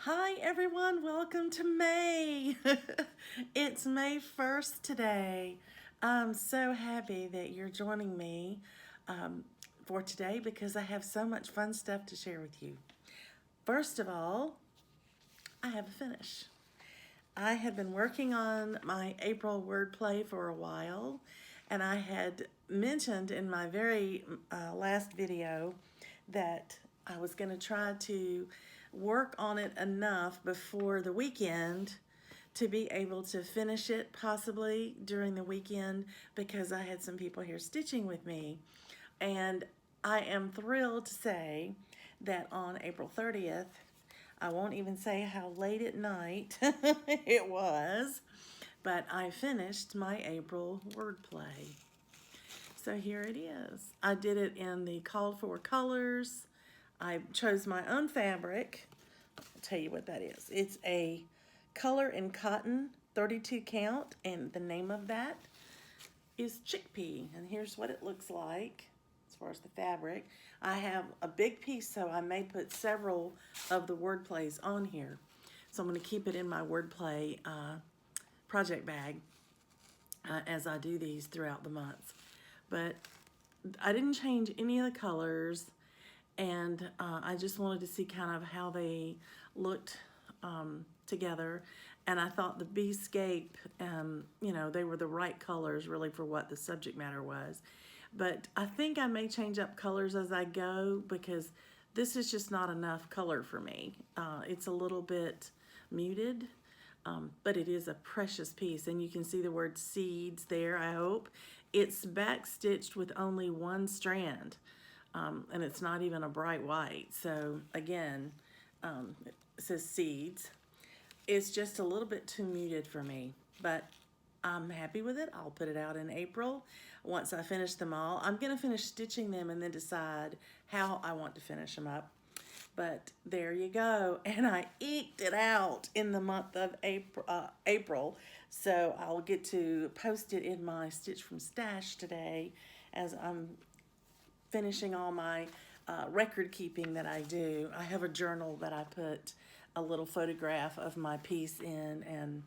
Hi everyone, welcome to May. It's May 1st today. I'm so happy that you're joining me for today because I have so much fun stuff to share with you. First of all, I have a finish. I had been working on my April wordplay for a while, and I had mentioned in my very last video that I was going to try to work on it enough before the weekend to be able to finish it possibly during the weekend because I had some people here stitching with me. And I am thrilled to say that on April 30th, I won't even say how late at night it was, but I finished my April wordplay. So here it is. I did it in the called for colors. I chose my own fabric. I'll tell you what that is. It's a color in cotton 32 count, and the name of that is chickpea. And here's what it looks like as far as the fabric. I have a big piece, so I may put several of the wordplays on here. So I'm going to keep it in my wordplay project bag as I do these throughout the months. But I didn't change any of the colors, and I just wanted to see kind of how they looked together. And I thought the Beescape, they were the right colors really for what the subject matter was. But I think I may change up colors as I go because this is just not enough color for me. It's a little bit muted, but it is a precious piece. And you can see the word seeds there, I hope. It's back stitched with only one strand, and it's not even a bright white. So again, it says seeds. It's just a little bit too muted for me, but I'm happy with it. I'll put it out in April once I finish them all. I'm going to finish stitching them and then decide how I want to finish them up. But there you go. And I eked it out in the month of April. So I'll get to post it in my Stitch from Stash today as I'm finishing all my record keeping that I do. I have a journal that I put a little photograph of my piece in and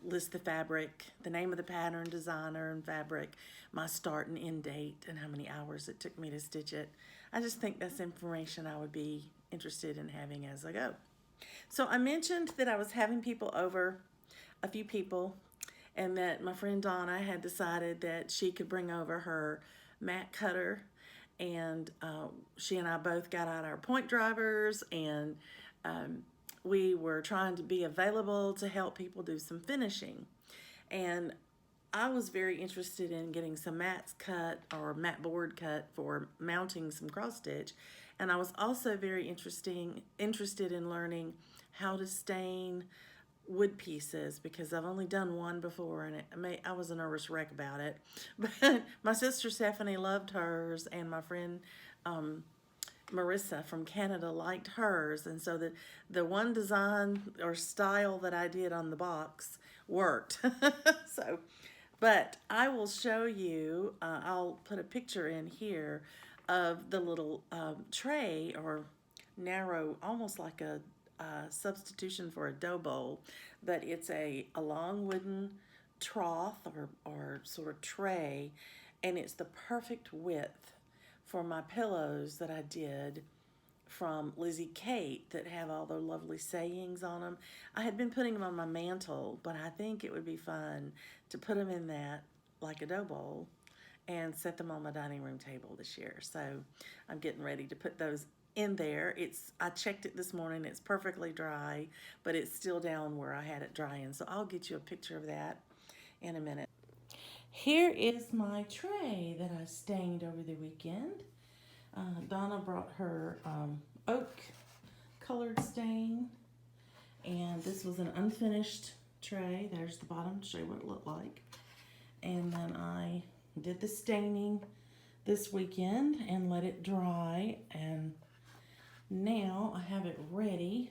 list the fabric, the name of the pattern designer and fabric, my start and end date, and how many hours it took me to stitch it. I just think that's information I would be interested in having as I go. So I mentioned that I was having people over, a few people, and that my friend Donna had decided that she could bring over her mat cutter, and she and I both got out our point drivers, and we were trying to be available to help people do some finishing. And I was very interested in getting some mats cut or mat board cut for mounting some cross stitch. And I was also very interested in learning how to stain wood pieces because I've only done one before and I was a nervous wreck about it. But my sister Stephanie loved hers, and my friend Marissa from Canada liked hers, and so the one design or style that I did on the box worked. So, but I will show you, I'll put a picture in here of the little tray or narrow, almost like a substitution for a dough bowl, but it's a long wooden trough or sort of tray, and it's the perfect width for my pillows that I did from Lizzie Kate that have all the lovely sayings on them. I had been putting them on my mantle, but I think it would be fun to put them in that like a dough bowl and set them on my dining room table this year. So I'm getting ready to put those in there. I checked it this morning. It's perfectly dry, but it's still down where I had it drying. So I'll get you a picture of that in a minute. Here is my tray that I stained over the weekend. Donna brought her oak colored stain, and this was an unfinished tray. There's the bottom to show you what it looked like. And then I did the staining this weekend and let it dry, and now I have it ready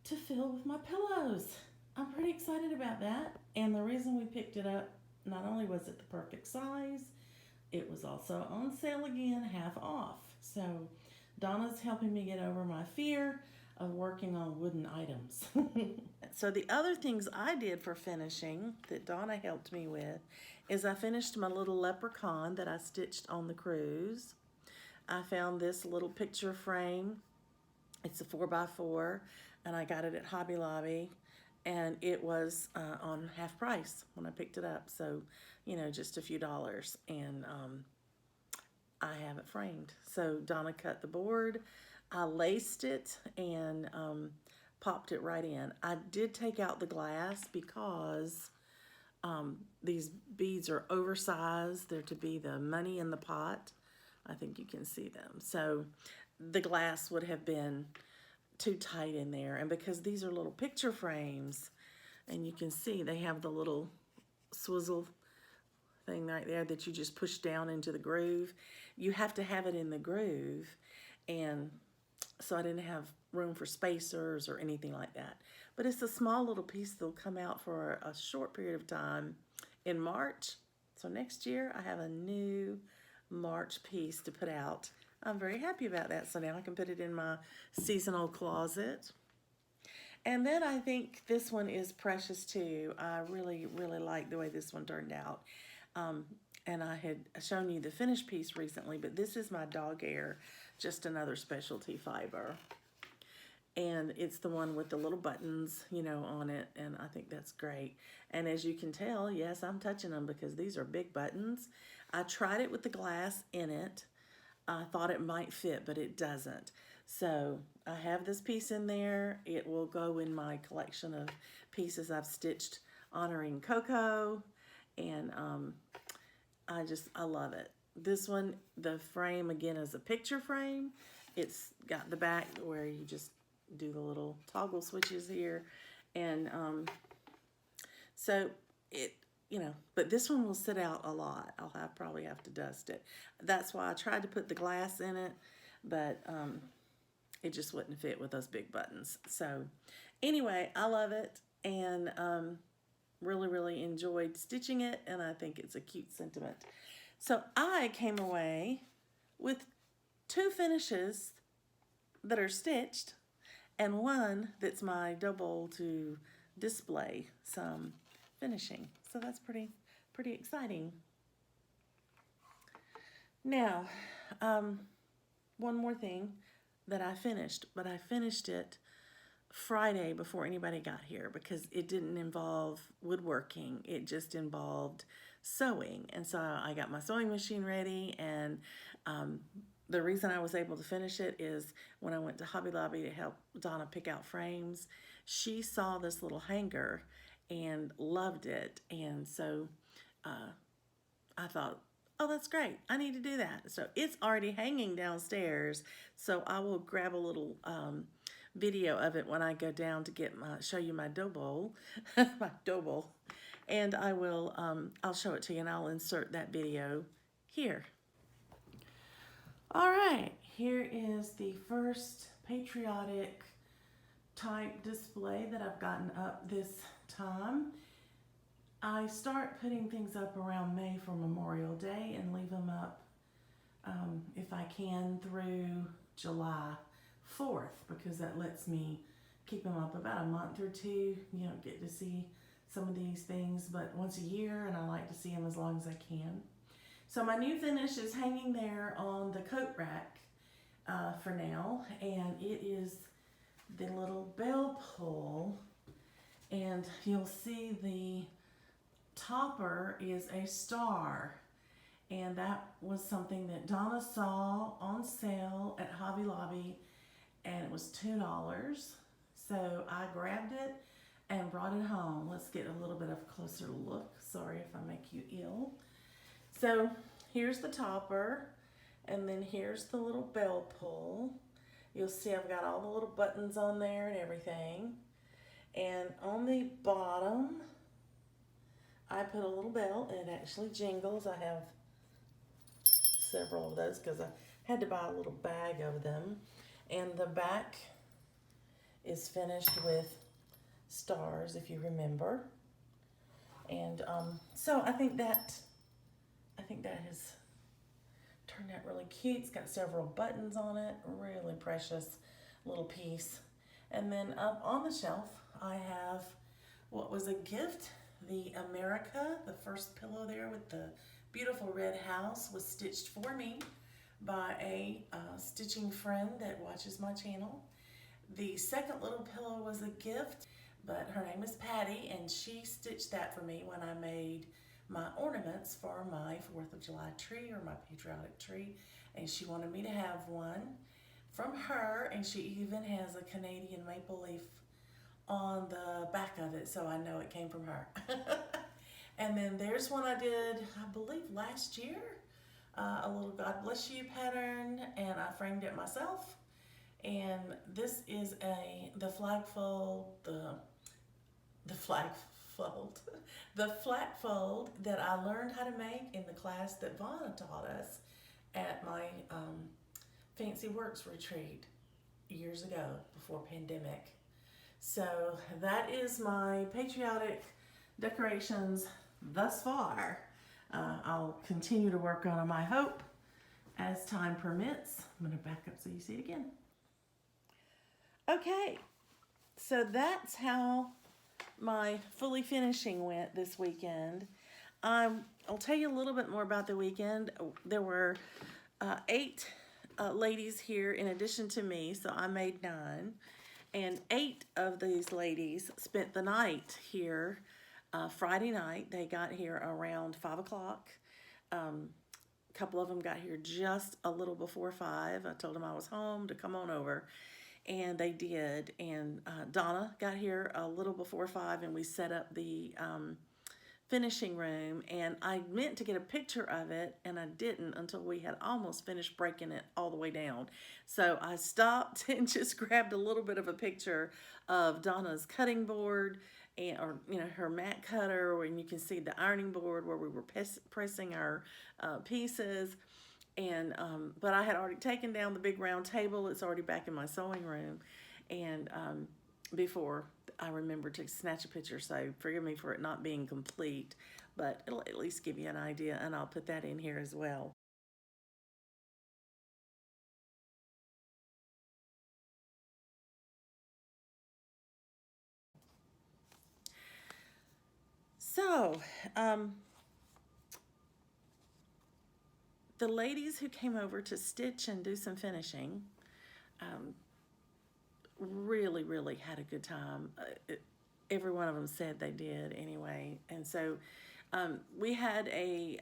to fill with my pillows. I'm pretty excited about that, and the reason we picked it up, not only was it the perfect size, it was also on sale again, half off. So Donna's helping me get over my fear of working on wooden items. So the other things I did for finishing that Donna helped me with is I finished my little leprechaun that I stitched on the cruise. I found this little picture frame. It's a 4x4, and I got it at Hobby Lobby, and it was on half price when I picked it up. So, you know, just a few dollars, and I have it framed. So Donna cut the board, I laced it, and popped it right in. I did take out the glass because these beads are oversized. They're to be the money in the pot. I think you can see them. So the glass would have been too tight in there. And because these are little picture frames, and you can see they have the little swizzle thing right there that you just push down into the groove. You have to have it in the groove, and so I didn't have room for spacers or anything like that. But it's a small little piece that'll come out for a short period of time in March. So next year I have a new March piece to put out. I'm very happy about that. So now I can put it in my seasonal closet. And then I think this one is precious too. I really, really like the way this one turned out. And I had shown you the finished piece recently, but this is my dog hair, just another specialty fiber. And it's the one with the little buttons, you know, on it, and I think that's great. And as you can tell, yes, I'm touching them because these are big buttons. I tried it with the glass in it. I thought it might fit, but it doesn't. So I have this piece in there. It will go in my collection of pieces I've stitched honoring Coco, and I love it. This one, the frame again is a picture frame. It's got the back where you just do the little toggle switches here, and so it, you know, but this one will sit out a lot. Probably have to dust it. That's why I tried to put the glass in it, but it just wouldn't fit with those big buttons. So anyway, I love it, and really, really enjoyed stitching it, and I think it's a cute sentiment. So I came away with 2 finishes that are stitched, and one that's my double to display some finishing. So that's pretty exciting. Now, one more thing that I finished, but I finished it Friday before anybody got here because it didn't involve woodworking. It just involved sewing. And so I got my sewing machine ready, and the reason I was able to finish it is when I went to Hobby Lobby to help Donna pick out frames, she saw this little hanger and loved it. And so I thought, oh, that's great. I need to do that. So it's already hanging downstairs. So I will grab a little video of it when I go down to get show you my dough bowl, my dough bowl. And I will, I'll show it to you, and I'll insert that video here. All right, here is the first Patriotic type display that I've gotten up this time. I start putting things up around May for Memorial Day and leave them up, if I can, through July 4th, because that lets me keep them up about a month or two. You don't get to see some of these things but once a year, and I like to see them as long as I can. So my new finish is hanging there on the coat rack for now, and it is the little bell pull, and you'll see the topper is a star, and that was something that Donna saw on sale at Hobby Lobby, and it was $2. So I grabbed it and brought it home. Let's get a little bit of a closer look. Sorry if I make you ill. So here's the topper, and then here's the little bell pull. You'll see I've got all the little buttons on there and everything. And on the bottom, I put a little bell, and it actually jingles. I have several of those because I had to buy a little bag of them. And the back is finished with stars, if you remember. And so I think that has turned out really cute. It's got several buttons on it. Really precious little piece. And then up on the shelf, I have what was a gift. The America, the first pillow there with the beautiful red house, was stitched for me by a stitching friend that watches my channel. The second little pillow was a gift, but her name is Patty, and she stitched that for me when I made my ornaments for my 4th of July tree, or my patriotic tree, and she wanted me to have one from her, and she even has a Canadian maple leaf on the back of it, so I know it came from her. And then there's one I did, I believe last year, a little God Bless You pattern, and I framed it myself. And this is the flag fold, the flag fold, the flat fold that I learned how to make in the class that Vonna taught us at my Fancy Works retreat years ago before pandemic. So that is my patriotic decorations thus far. I'll continue to work on them, I hope, as time permits. I'm going to back up so you see it again. Okay, so that's how my fully finishing went this weekend. I'll tell you a little bit more about the weekend. There were 8 ladies here in addition to me, so I made 9. And 8 of these ladies spent the night here. Friday night, they got here around 5 o'clock. A couple of them got here just a little before 5. I told them I was home to come on over, and they did. And Donna got here a little before 5, and we set up the finishing room, and I meant to get a picture of it, and I didn't until we had almost finished breaking it all the way down. So I stopped and just grabbed a little bit of a picture of Donna's cutting board, and, or her mat cutter, and you can see the ironing board where we were pressing our pieces. And but I had already taken down the big round table. It's already back in my sewing room, and before I remembered to snatch a picture, so forgive me for it not being complete, but it'll at least give you an idea, and I'll put that in here as well. So, the ladies who came over to stitch and do some finishing really, really had a good time. Every one of them said they did anyway. And so we had a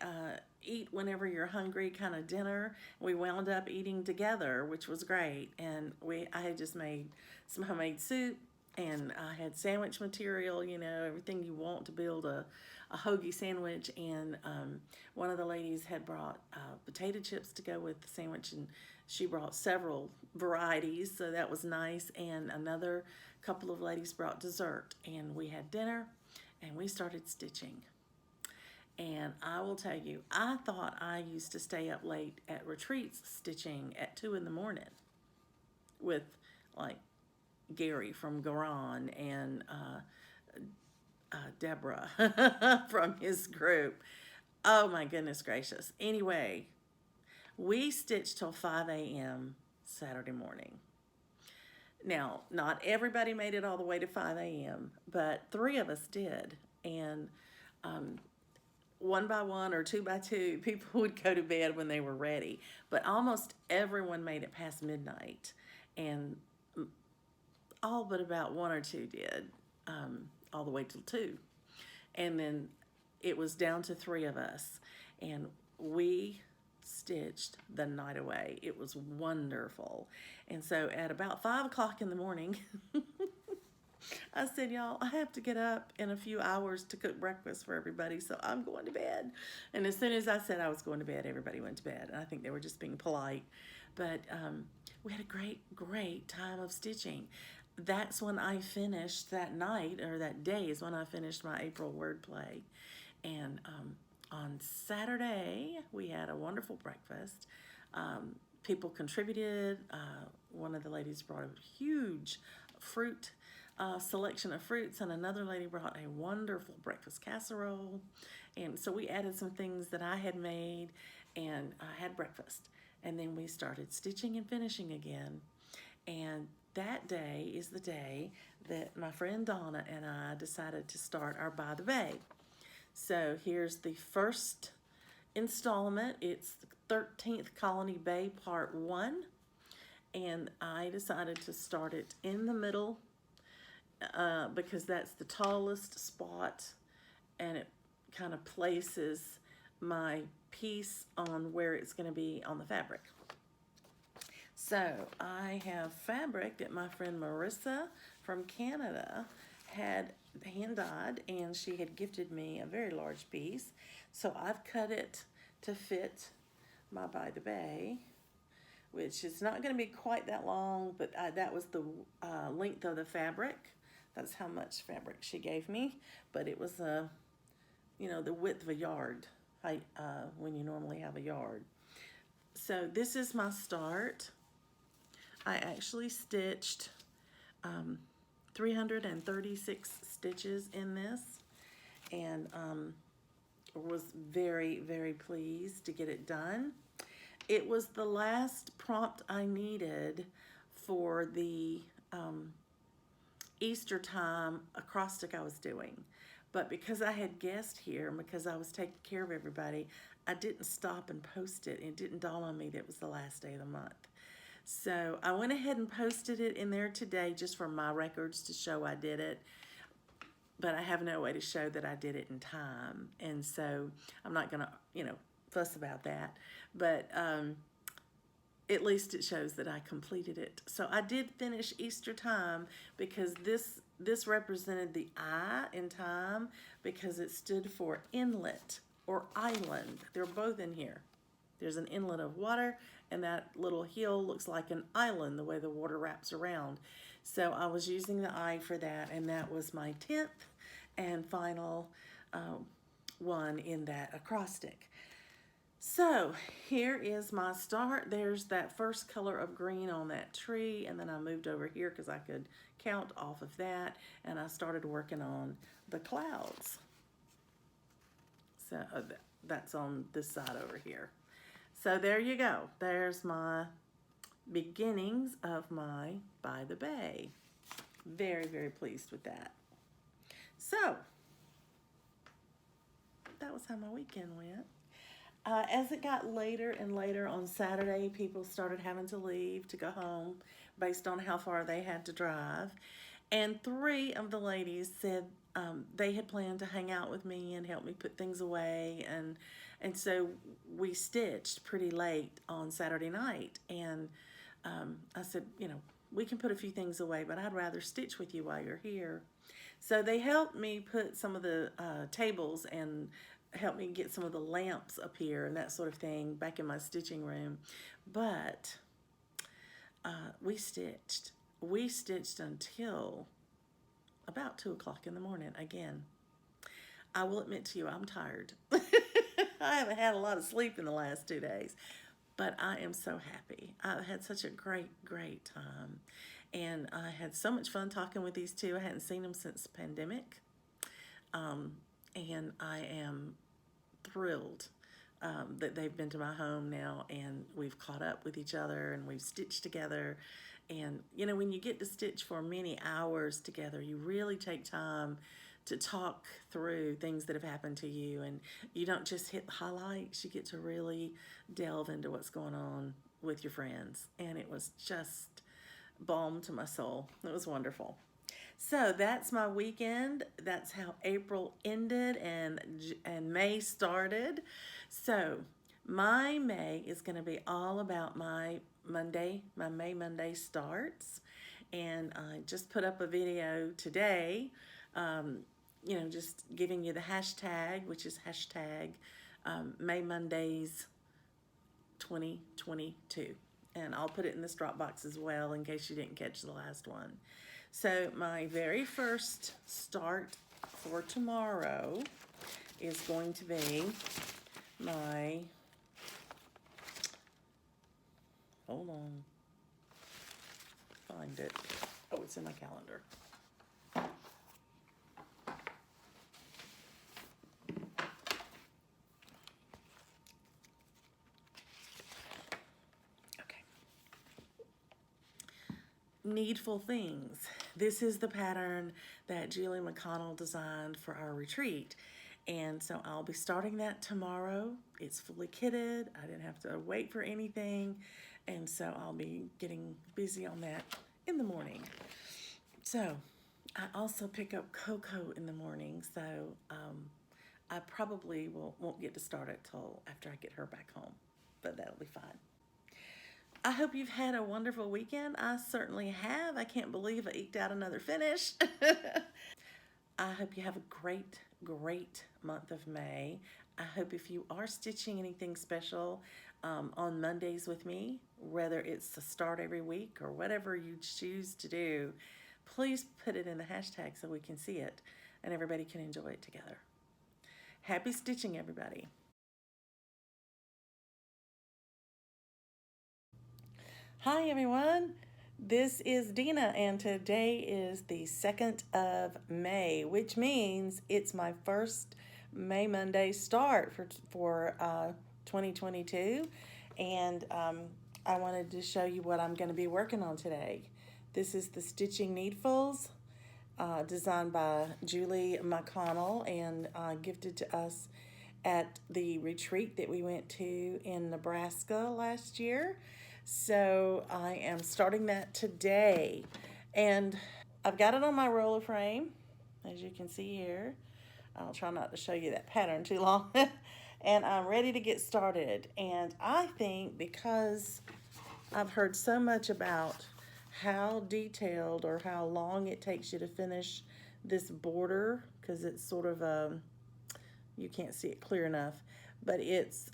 eat whenever you're hungry kind of dinner. We wound up eating together, which was great. And I had just made some homemade soup, and I had sandwich material, everything you want to build a hoagie sandwich. And one of the ladies had brought potato chips to go with the sandwich, and she brought several varieties, so that was nice. And another couple of ladies brought dessert, and we had dinner, and we started stitching. And I will tell you, I thought I used to stay up late at retreats stitching at 2 in the morning with like Gary from Garan and Deborah from his group. Oh my goodness gracious. Anyway, we stitched till 5 a.m. Saturday morning. Now, not everybody made it all the way to 5 a.m., but 3 of us did. And one by one or 2 by 2, people would go to bed when they were ready. But almost everyone made it past midnight, and all but about 1 or 2 did, all the way till 2. And then it was down to 3 of us, and we stitched the night away. It was wonderful. And so at about 5 o'clock in the morning, I said, y'all, I have to get up in a few hours to cook breakfast for everybody, so I'm going to bed. And as soon as I said I was going to bed, everybody went to bed. And I think they were just being polite. But we had a great, great time of stitching. That's when I finished that night, or that day is when I finished my April wordplay. And on Saturday, we had a wonderful breakfast. People contributed. One of the ladies brought a huge fruit selection of fruits, and another lady brought a wonderful breakfast casserole. And so we added some things that I had made, and I had breakfast. And then we started stitching and finishing again. And that day is the day that my friend Donna and I decided to start our By the Bay. So here's the first installment. It's 13th Colony Bay Part 1. And I decided to start it in the middle because that's the tallest spot, and it kind of places my piece on where it's going to be on the fabric. So I have fabric that my friend Marissa from Canada had hand dyed, and she had gifted me a very large piece. So I've cut it to fit my By the Bay, which is not going to be quite that long, but that was the length of the fabric. That's how much fabric she gave me, but it was the width of a yard height when you normally have a yard. So this is my start. I actually stitched 336 stitches in this, and was very, very pleased to get it done. It was the last prompt I needed for the Easter time acrostic I was doing. But because I had guests here and because I was taking care of everybody, I didn't stop and post it. It didn't dawn on me that it was the last day of the month. So I went ahead and posted it in there today just for my records to show I did it. But I have no way to show that I did it in time. And so I'm not going to, fuss about that. But at least it shows that I completed it. So I did finish Easter time because this represented the I in time because it stood for inlet or island. They're both in here. There's an inlet of water, and that little hill looks like an island the way the water wraps around. So I was using the I for that, and that was my 10th and final one in that acrostic. So here is my start. There's that first color of green on that tree, and then I moved over here because I could count off of that, and I started working on the clouds. So that's on this side over here. So there you go. There's my beginnings of my By the Bay. Very, very pleased with that. So that was how my weekend went. As it got later and later on Saturday, people started having to leave to go home based on how far they had to drive. And 3 of the ladies said they had planned to hang out with me and help me put things away. And so we stitched pretty late on Saturday night. And I said, we can put a few things away, but I'd rather stitch with you while you're here. So they helped me put some of the tables and helped me get some of the lamps up here and that sort of thing back in my stitching room. But we stitched. We stitched until about 2 o'clock in the morning again. I will admit to you, I'm tired. I haven't had a lot of sleep in the last 2 days, but I am so happy. I've had such a great, great time. And I had so much fun talking with these 2. I hadn't seen them since the pandemic. And I am thrilled that they've been to my home now, and we've caught up with each other, and we've stitched together. And, when you get to stitch for many hours together, you really take time to talk through things that have happened to you, and you don't just hit the highlights. You get to really delve into what's going on with your friends, and it was just balm to my soul. It was wonderful. So that's my weekend. That's how April ended and May started. So my May is going to be all about my May Monday starts. And I just put up a video today, just giving you the hashtag, which is hashtag May Mondays 2022. And I'll put it in this Dropbox as well in case you didn't catch the last one. So my very first start for tomorrow is going to be my, hold on, find it. Oh, it's in my calendar. Needful Things. This is the pattern that Julie McConnell designed for our retreat. And so I'll be starting that tomorrow. It's fully kitted. I didn't have to wait for anything. And so I'll be getting busy on that in the morning. So I also pick up Coco in the morning. So I probably won't get to start it till after I get her back home. But that'll be fine. I hope you've had a wonderful weekend. I certainly have. I can't believe I eked out another finish. I hope you have a great, great month of May. I hope if you are stitching anything special on Mondays with me, whether it's to start every week or whatever you choose to do, please put it in the hashtag so we can see it and everybody can enjoy it together. Happy stitching, everybody. Hi, everyone. This is Dina, and today is the 2nd of May, which means it's my first May Monday start for 2022. And I wanted to show you what I'm going to be working on today. This is the Stitching Needfuls, designed by Julie McConnell and gifted to us at the retreat that we went to in Nebraska last year. So I am starting that today, and I've got it on my roller frame, as you can see here. I'll try not to show you that pattern too long. And I'm ready to get started. And I think because I've heard so much about how detailed or how long it takes you to finish this border, because it's sort of you can't see it clear enough, but it's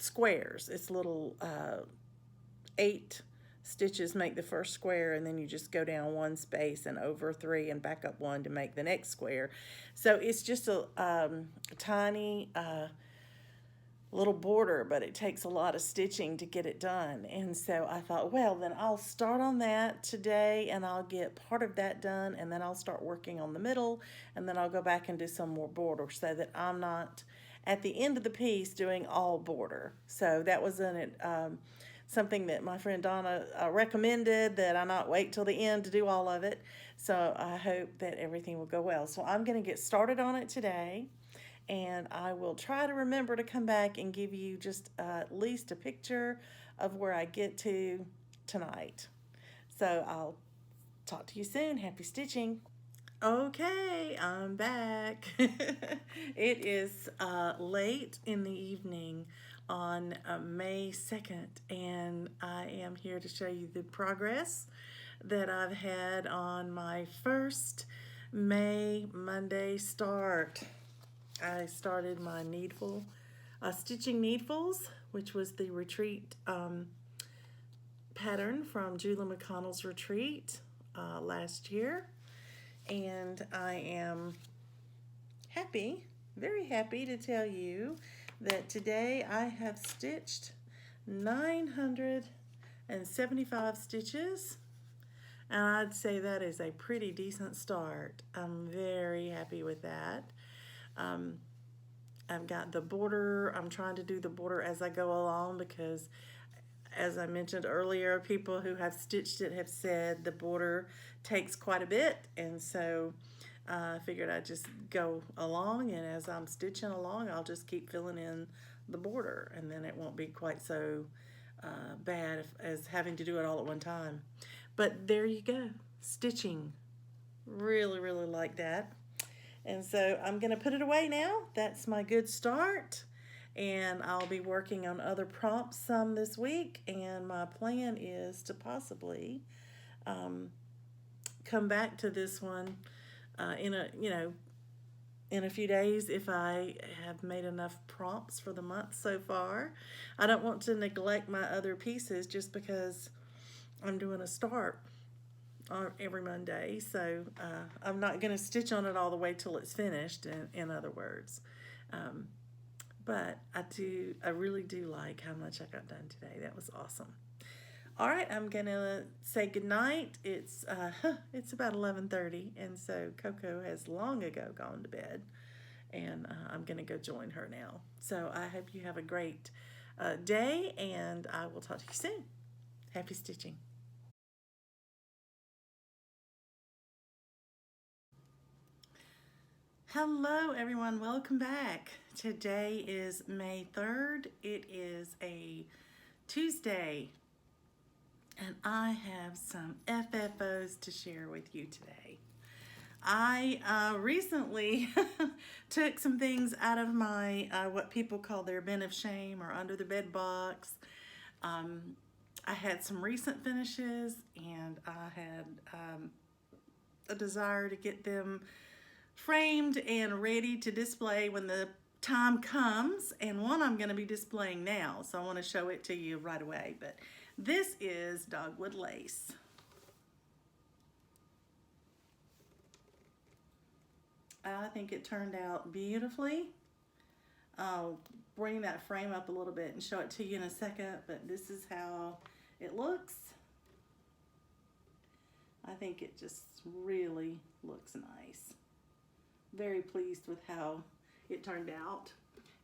squares. It's little 8 stitches make the first square, and then you just go down 1 space and over 3 and back up 1 to make the next square. So it's just a tiny little border, but it takes a lot of stitching to get it done. And so I thought, well, then I'll start on that today and I'll get part of that done, and then I'll start working on the middle, and then I'll go back and do some more border so that I'm not at the end of the piece doing all border. So that was something that my friend Donna recommended, that I not wait till the end to do all of it. So I hope that everything will go well. So I'm going to get started on it today, and I will try to remember to come back and give you just at least a picture of where I get to tonight. So I'll talk to you soon. Happy stitching. Okay, I'm back. It is late in the evening on May 2nd, and I am here to show you the progress that I've had on my first May Monday start. I started my Stitching Needfuls, which was the retreat pattern from Julie McConnell's retreat last year. And I am happy, very happy to tell you that today I have stitched 975 stitches, and I'd say that is a pretty decent start. I'm very happy with that. I've got the border. I'm trying to do the border as I go along because, as I mentioned earlier, people who have stitched it have said the border takes quite a bit, and so I figured I'd just go along, and as I'm stitching along, I'll just keep filling in the border, and then it won't be quite so bad as having to do it all at one time. But there you go, stitching. Really, really like that. And so I'm going to put it away now. That's my good start. And I'll be working on other prompts some this week, and my plan is to possibly come back to this one in a few days if I have made enough prompts for the month so far. I don't want to neglect my other pieces just because I'm doing a start every Monday, so I'm not going to stitch on it all the way till it's finished, in other words. But I really do like how much I got done today. That was awesome. All right, I'm gonna say goodnight. It's about 11:30, and so Coco has long ago gone to bed, and I'm gonna go join her now. So I hope you have a great day, and I will talk to you soon. Happy stitching. Hello everyone, welcome back. Today is May 3rd. It is a Tuesday and I have some FFOs to share with you today. I recently took some things out of my what people call their bin of shame or under the bed box. I had some recent finishes and I had a desire to get them framed and ready to display when the time comes, and one I'm going to be displaying now, so I want to show it to you right away. But this is Dogwood lace. I think it turned out beautifully. I'll bring that frame up a little bit and show it to you in a second, but this is how it looks. I think it just really looks nice. Very pleased with how it turned out.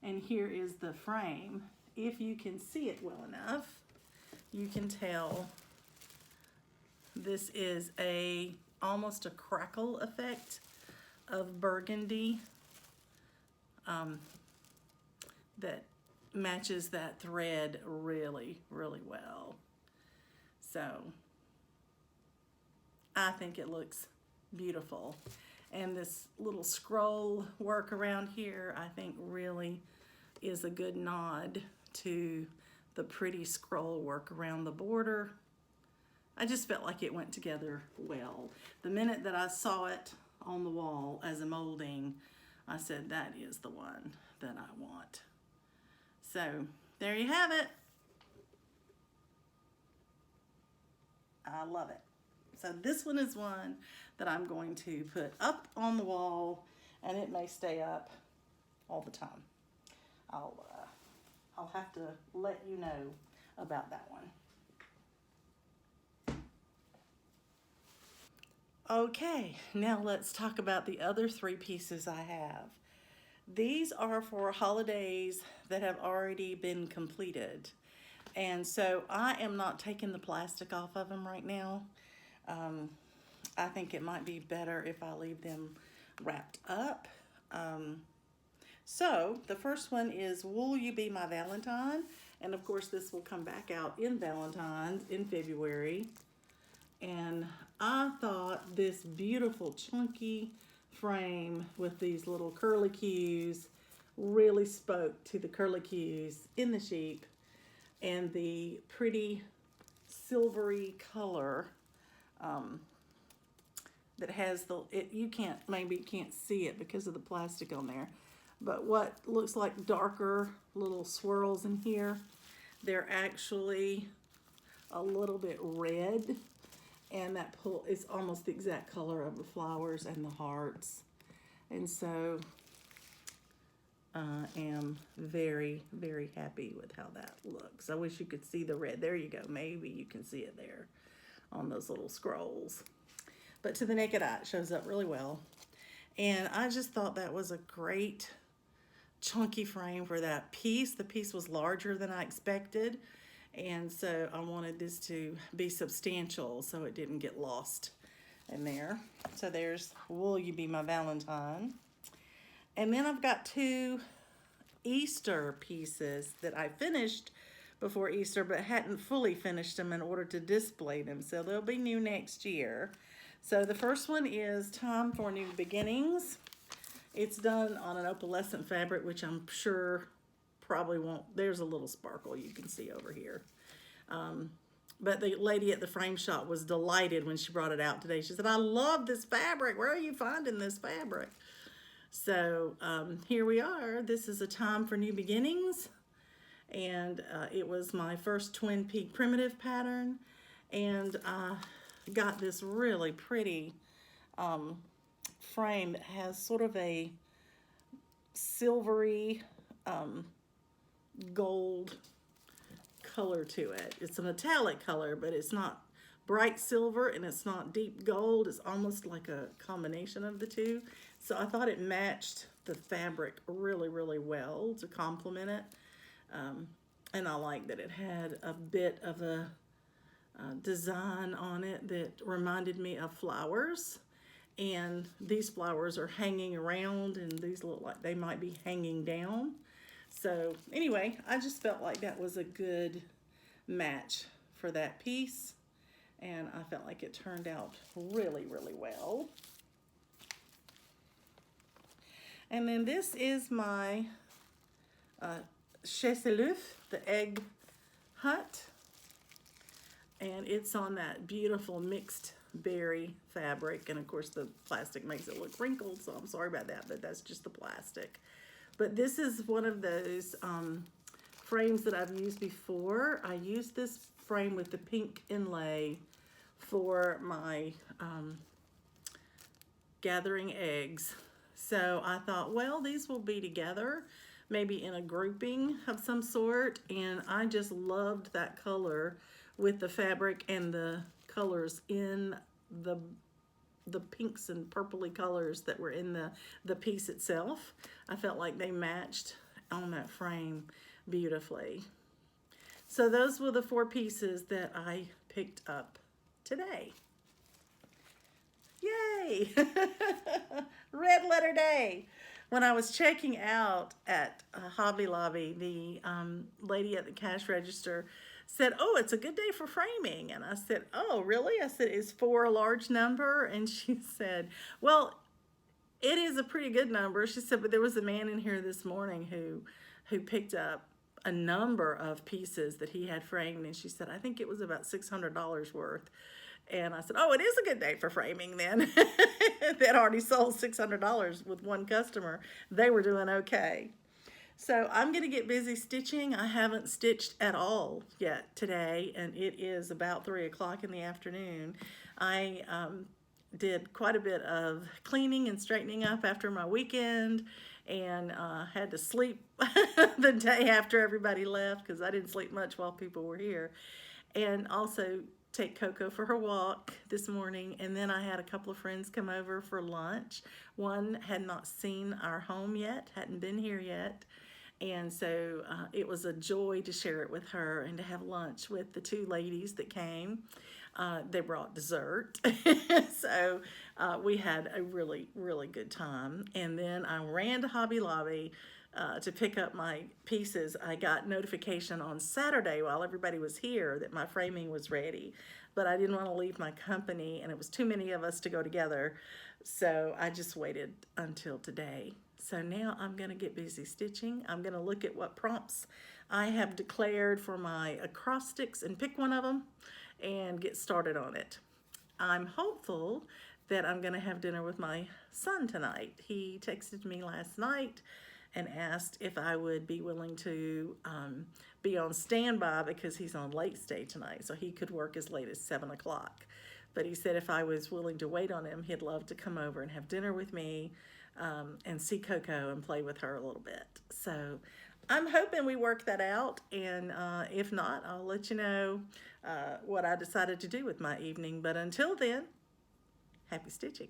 And here is the frame. If you can see it well enough, you can tell this is almost a crackle effect of burgundy that matches that thread really, really well. So I think it looks beautiful. And this little scroll work around here, I think really is a good nod to the pretty scroll work around the border. I just felt like it went together well. The minute that I saw it on the wall as a molding, I said, that is the one that I want. So there you have it. I love it. So this one is one that I'm going to put up on the wall, and it may stay up all the time. I'll have to let you know about that one. Okay, now let's talk about the other three pieces I have. These are for holidays that have already been completed. And so I am not taking the plastic off of them right now. I think it might be better if I leave them wrapped up. So the first one is Will You Be My Valentine? And of course this will come back out in Valentine's in February. And I thought this beautiful chunky frame with these little curlicues really spoke to the curlicues in the sheep and the pretty silvery color that has you can't see it because of the plastic on there, but what looks like darker little swirls in here, they're actually a little bit red, and that is almost the exact color of the flowers and the hearts. And so I am very, very happy with how that looks. I wish you could see the red. There you go. Maybe you can see it there on those little scrolls. But to the naked eye, it shows up really well. And I just thought that was a great chunky frame for that piece. The piece was larger than I expected. And so I wanted this to be substantial so it didn't get lost in there. So there's Will You Be My Valentine? And then I've got two Easter pieces that I finished before Easter but hadn't fully finished them in order to display them. So they'll be new next year. So the first one is Time for New Beginnings. It's done on an opalescent fabric, which I'm sure probably won't. There's a little sparkle you can see over here. But the lady at the frame shop was delighted when she brought it out today. She said, I love this fabric. Where are you finding this fabric? So here we are. This is a Time for New Beginnings. And it was my first Twin Peak primitive pattern. And I got this really pretty frame that has sort of a silvery gold color to it. It's a metallic color, but it's not bright silver and it's not deep gold. It's almost like a combination of the two. So I thought it matched the fabric really, really well to complement it. And I like that it had a bit of a design on it that reminded me of flowers. and these flowers are hanging around, and these look like they might be hanging down. So anyway, I just felt like that was a good match for that piece, and I felt like it turned out really, really well. And then this is my Chez L'Oeuf, the egg hut, and it's on that beautiful mixed berry fabric, and of course the plastic makes it look wrinkled, so I'm sorry about that, but that's just the plastic. But this is one of those frames that I've used before. I used this frame with the pink inlay for my gathering eggs. So I thought, well, these will be together, maybe in a grouping of some sort, and I just loved that color with the fabric and the colors in the pinks and purpley colors that were in the piece itself. I felt like they matched on that frame beautifully. So those were the 4 pieces that I picked up today. Yay! Red letter day. When I was checking out at Hobby Lobby, the lady at the cash register said, "Oh, it's a good day for framing." And I said, "Oh, really?" I said, "Is 4 a large number?" And she said, "Well, it is a pretty good number." She said, "But there was a man in here this morning who picked up a number of pieces that he had framed." And she said, "I think it was about $600 worth." And I said, "Oh, it is a good day for framing then." That already sold $600 with one customer. They were doing okay. So I'm going to get busy stitching. I haven't stitched at all yet today, and it is about 3 o'clock in the afternoon. I did quite a bit of cleaning and straightening up after my weekend, and had to sleep the day after everybody left because I didn't sleep much while people were here. And also take Coco for her walk this morning, and then I had a couple of friends come over for lunch. One had not seen our home yet, hadn't been here yet, and so it was a joy to share it with her and to have lunch with the 2 ladies that came. They brought dessert, so we had a really, really good time. And then I ran to Hobby Lobby to pick up my pieces. I got notification on Saturday while everybody was here that my framing was ready, but I didn't want to leave my company, and it was too many of us to go together, so I just waited until today. So now I'm going to get busy stitching. I'm going to look at what prompts I have declared for my acrostics and pick one of them and get started on it. I'm hopeful that I'm going to have dinner with my son tonight. He texted me last night and asked if I would be willing to be on standby because he's on late stay tonight, so he could work as late as 7 o'clock. But he said if I was willing to wait on him, he'd love to come over and have dinner with me and see Coco and play with her a little bit. So I'm hoping we work that out, and if not, I'll let you know what I decided to do with my evening. But until then, happy stitching.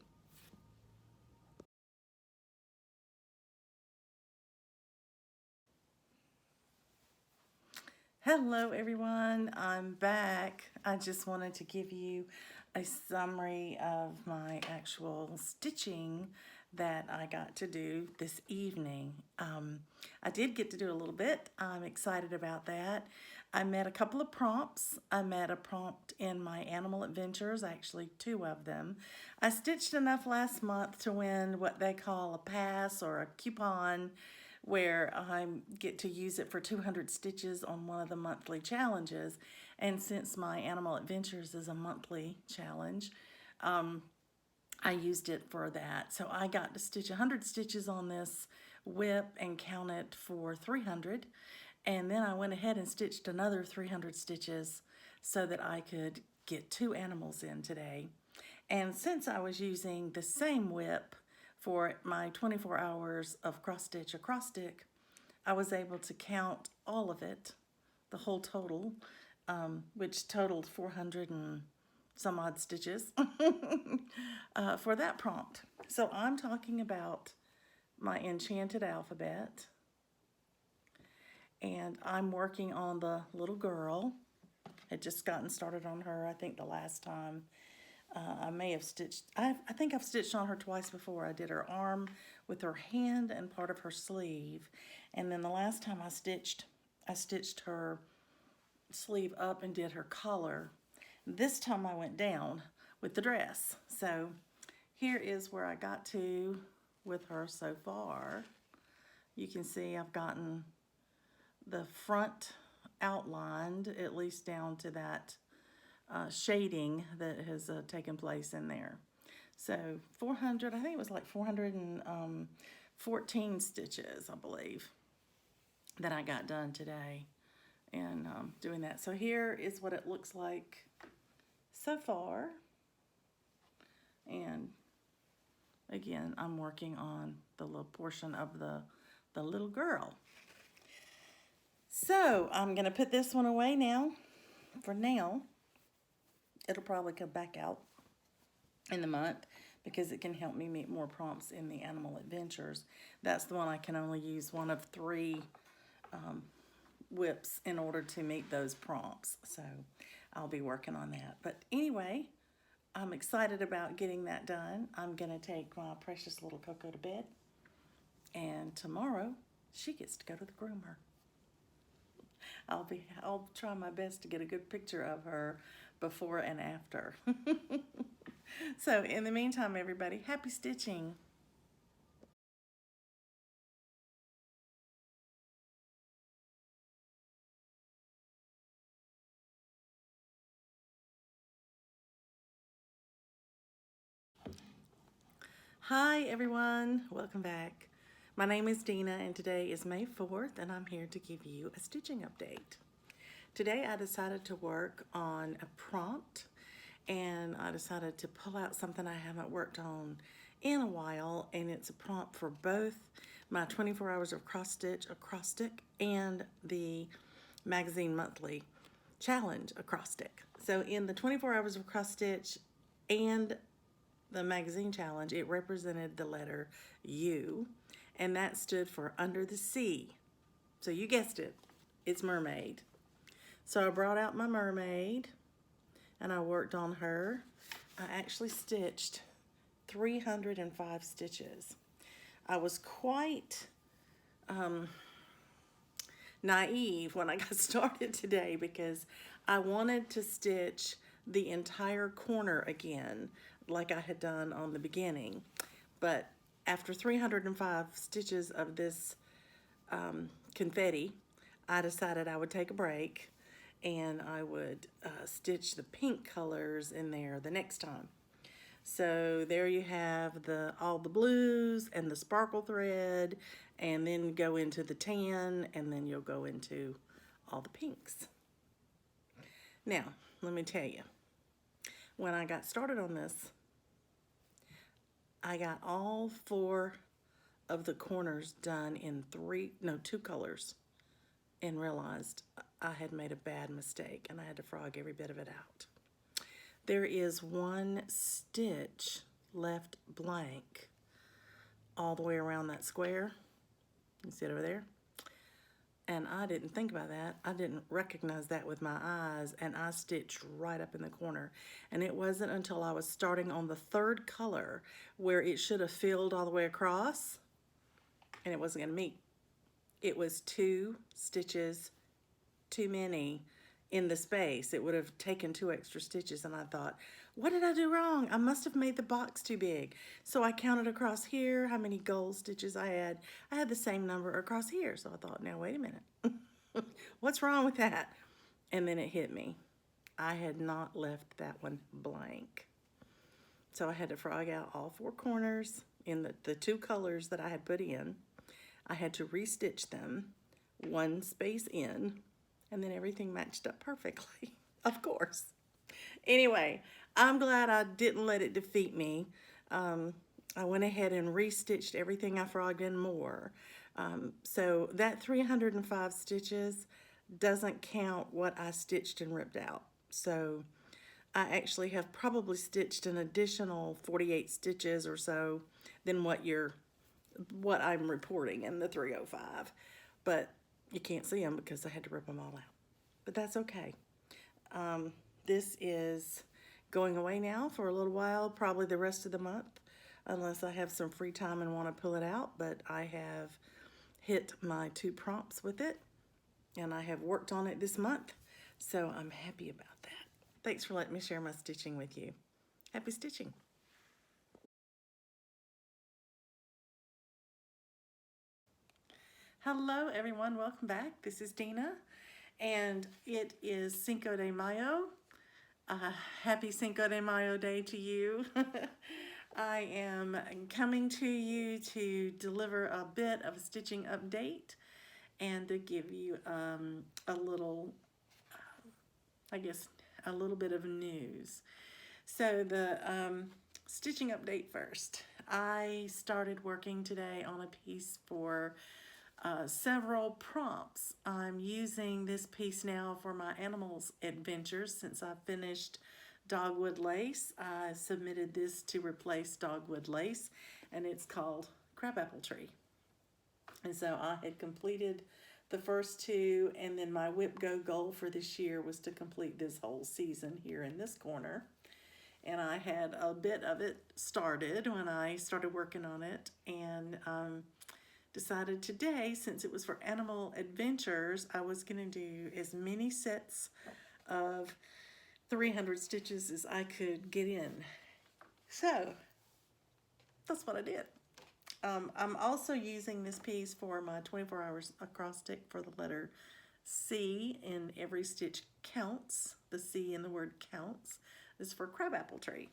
Hello everyone, I'm back. I just wanted to give you a summary of my actual stitching that I got to do this evening. I did get to do a little bit. I'm excited about that. I met a couple of prompts. I met a prompt in my animal adventures, actually 2 of them. I stitched enough last month to win what they call a pass or a coupon, where I get to use it for 200 stitches on one of the monthly challenges. And since my Animal Adventures is a monthly challenge, I used it for that. So I got to stitch 100 stitches on this whip and count it for 300. And then I went ahead and stitched another 300 stitches so that I could get 2 animals in today. And since I was using the same whip for my 24 hours of cross stitch acrostic, I was able to count all of it, the whole total, which totaled 400 and some odd stitches for that prompt. So I'm talking about my Enchanted alphabet, and I'm working on the little girl. Had just gotten started on her, I think, the last time I may have stitched, I think I've stitched on her twice before. I did her arm with her hand and part of her sleeve. And then the last time I stitched her sleeve up and did her collar. This time I went down with the dress. So here is where I got to with her so far. You can see I've gotten the front outlined, at least down to that shading that has taken place in there. So 400, I think it was like 414 stitches, I believe, that I got done today and doing that. So here is what it looks like so far. And again, I'm working on the little portion of the little girl. So I'm going to put this one away now. For now, it'll probably come back out in the month because it can help me meet more prompts in the Animal Adventures. That's the one I can only use one of 3 whips in order to meet those prompts. So I'll be working on that. But anyway, I'm excited about getting that done. I'm going to take my precious little Coco to bed. And tomorrow, she gets to go to the groomer. I'll try my best to get a good picture of her before and after. So in the meantime, everybody, happy stitching. Hi everyone, welcome back. My name is Dina and today is May 4th and I'm here to give you a stitching update. Today I decided to work on a prompt and I decided to pull out something I haven't worked on in a while, and it's a prompt for both my 24 hours of cross stitch acrostic and the magazine monthly challenge acrostic. So in the 24 hours of cross stitch and the magazine challenge, it represented the letter U, and that stood for under the sea. So you guessed it, it's Mermaid. So I brought out my Mermaid and I worked on her. I actually stitched 305 stitches. I was quite naive when I got started today because I wanted to stitch the entire corner again like I had done on the beginning. But after 305 stitches of this confetti, I decided I would take a break and I would stitch the pink colors in there the next time. So there you have all the blues and the sparkle thread, and then go into the tan, and then you'll go into all the pinks. Now, let me tell you, when I got started on this, I got all 4 of the corners done in 2 colors and realized I had made a bad mistake and I had to frog every bit of it out. There is 1 stitch left blank all the way around that square. You see it over there? And I didn't think about that. I didn't recognize that with my eyes, and I stitched right up in the corner. And it wasn't until I was starting on the 3rd color where it should have filled all the way across, and it wasn't gonna meet. It was 2 stitches too many in the space. It would have taken 2 extra stitches, and I thought, what did I do wrong? I must have made the box too big. So I counted across here how many gold stitches I had. I had the same number across here. So I thought, now wait a minute. What's wrong with that? And then it hit me. I had not left that one blank. So I had to frog out all 4 corners in the 2 colors that I had put in. I had to restitch them 1 space in, and then everything matched up perfectly, of course. Anyway, I'm glad I didn't let it defeat me. I went ahead and restitched everything I frogged in more. So that 305 stitches doesn't count what I stitched and ripped out. So I actually have probably stitched an additional 48 stitches or so than what I'm reporting in the 305. But you can't see them because I had to rip them all out. But that's okay. This is going away now for a little while, probably the rest of the month, unless I have some free time and want to pull it out. But I have hit my 2 prompts with it, and I have worked on it this month, so I'm happy about that. Thanks for letting me share my stitching with you. Happy stitching. Hello everyone, welcome back. This is Dina, and it is Cinco de Mayo. Happy Cinco de Mayo day to you. I am coming to you to deliver a bit of a stitching update and to give you a little, I guess, a little bit of news. So the stitching update first. I started working today on a piece for several prompts. I'm using this piece now for my animals adventures since I finished Dogwood lace. I submitted this to replace Dogwood lace, and it's called Crabapple Tree. And so I had completed the first 2, and then my whip go goal for this year was to complete this whole season here in this corner. And I had a bit of it started when I started working on it, and decided today, since it was for animal adventures, I was going to do as many sets of 300 stitches as I could get in. So that's what I did. I'm also using this piece for my 24 hours acrostic for the letter C in every stitch counts. The C in the word counts is for Crabapple Tree.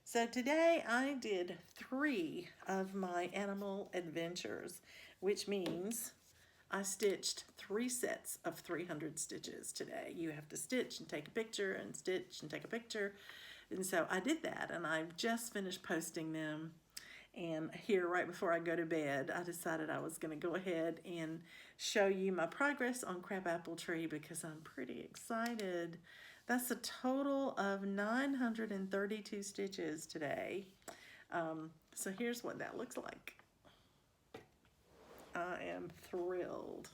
So today I did 3 of my animal adventures, which means I stitched 3 sets of 300 stitches today. You have to stitch and take a picture and stitch and take a picture. And so I did that, and I've just finished posting them. And here, right before I go to bed, I decided I was going to go ahead and show you my progress on Crabapple Tree because I'm pretty excited. That's a total of 932 stitches today. So here's what that looks like. I am thrilled.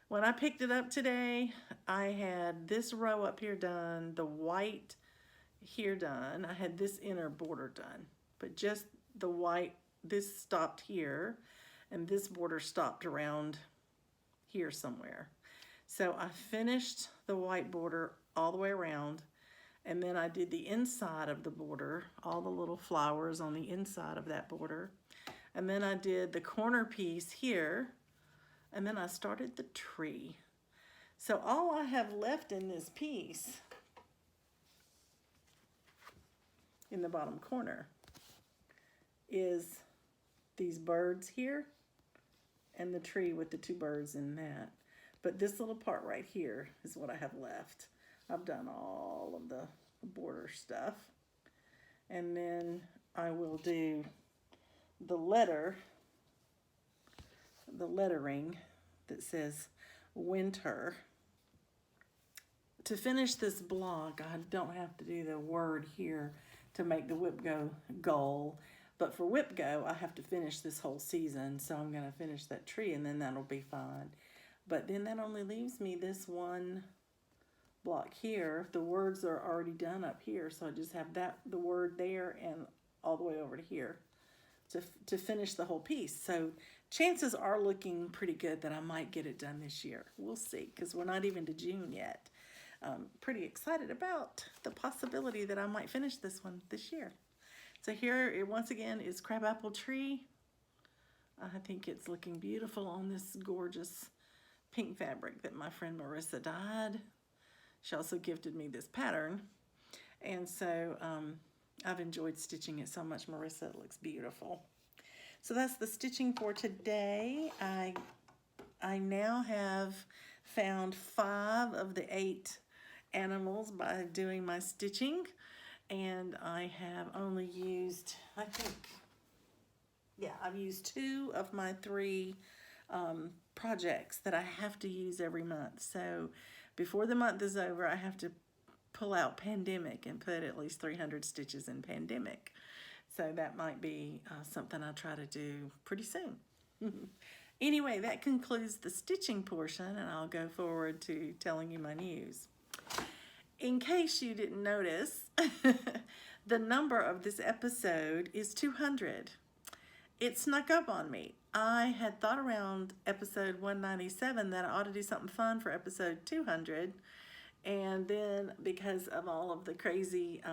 When I picked it up today, I had this row up here done, the white here done. I had this inner border done, but just the white, this stopped here, and this border stopped around here somewhere. So I finished the white border all the way around, and then I did the inside of the border, all the little flowers on the inside of that border, and then I did the corner piece here, and then I started the tree. So all I have left in this piece in the bottom corner is these birds here and the tree with the 2 birds in that. But this little part right here is what I have left. I've done all of the border stuff. And then I will do the lettering that says winter. To finish this block, I don't have to do the word here to make the whip go goal. But for whip go, I have to finish this whole season. So I'm going to finish that tree, and then that'll be fine. But then that only leaves me this one block here. The words are already done up here, so I just have the word there and all the way over to here to finish the whole piece. So chances are looking pretty good that I might get it done this year. We'll see, because we're not even to June yet. Pretty excited about the possibility that I might finish this one this year. So here, once again, is Crabapple Tree. I think it's looking beautiful on this gorgeous pink fabric that my friend Marissa dyed. She also gifted me this pattern. And so I've enjoyed stitching it so much, Marissa. It looks beautiful. So that's the stitching for today. I now have found 5 of the 8 animals by doing my stitching. And I have only used, I've used 2 of my 3 projects that I have to use every month. So before the month is over, I have to pull out Pandemic and put at least 300 stitches in Pandemic. So that might be something I try to do pretty soon. Anyway, that concludes the stitching portion, and I'll go forward to telling you my news. In case you didn't notice, the number of this episode is 200. It snuck up on me. I had thought around episode 197 that I ought to do something fun for episode 200. And then because of all of the crazy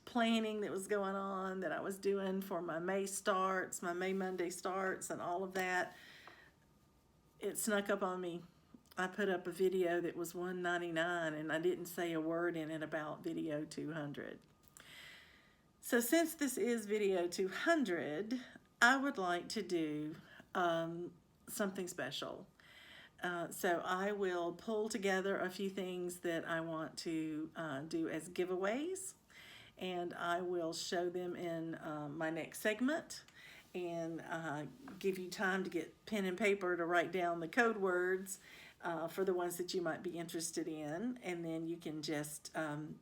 planning that was going on that I was doing for my May starts, my May Monday starts and all of that, it snuck up on me. I put up a video that was $1.99 and I didn't say a word in it about video 200. So since this is video 200, I would like to do something special. So I will pull together a few things that I want to do as giveaways, and I will show them in my next segment and give you time to get pen and paper to write down the code words for the ones that you might be interested in, and then you can just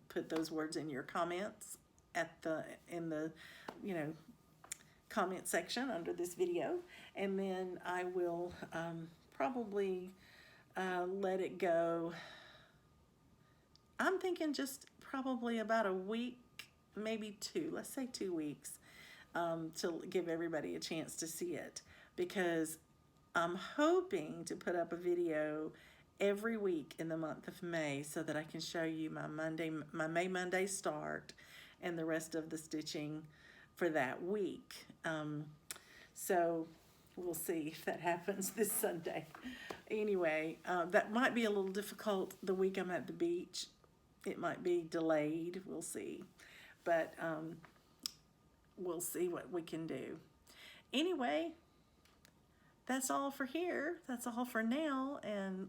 put those words in your comments in the comment section under this video, and then I will probably let it go. I'm thinking just probably about a week, maybe two. Let's say 2 weeks to give everybody a chance to see it, because I'm hoping to put up a video every week in the month of May so that I can show you my May Monday start and the rest of the stitching for that week. So we'll see if that happens this Sunday. Anyway, that might be a little difficult the week I'm at the beach. It might be delayed. We'll see. But we'll see what we can do. Anyway, that's all for here. That's all for now. And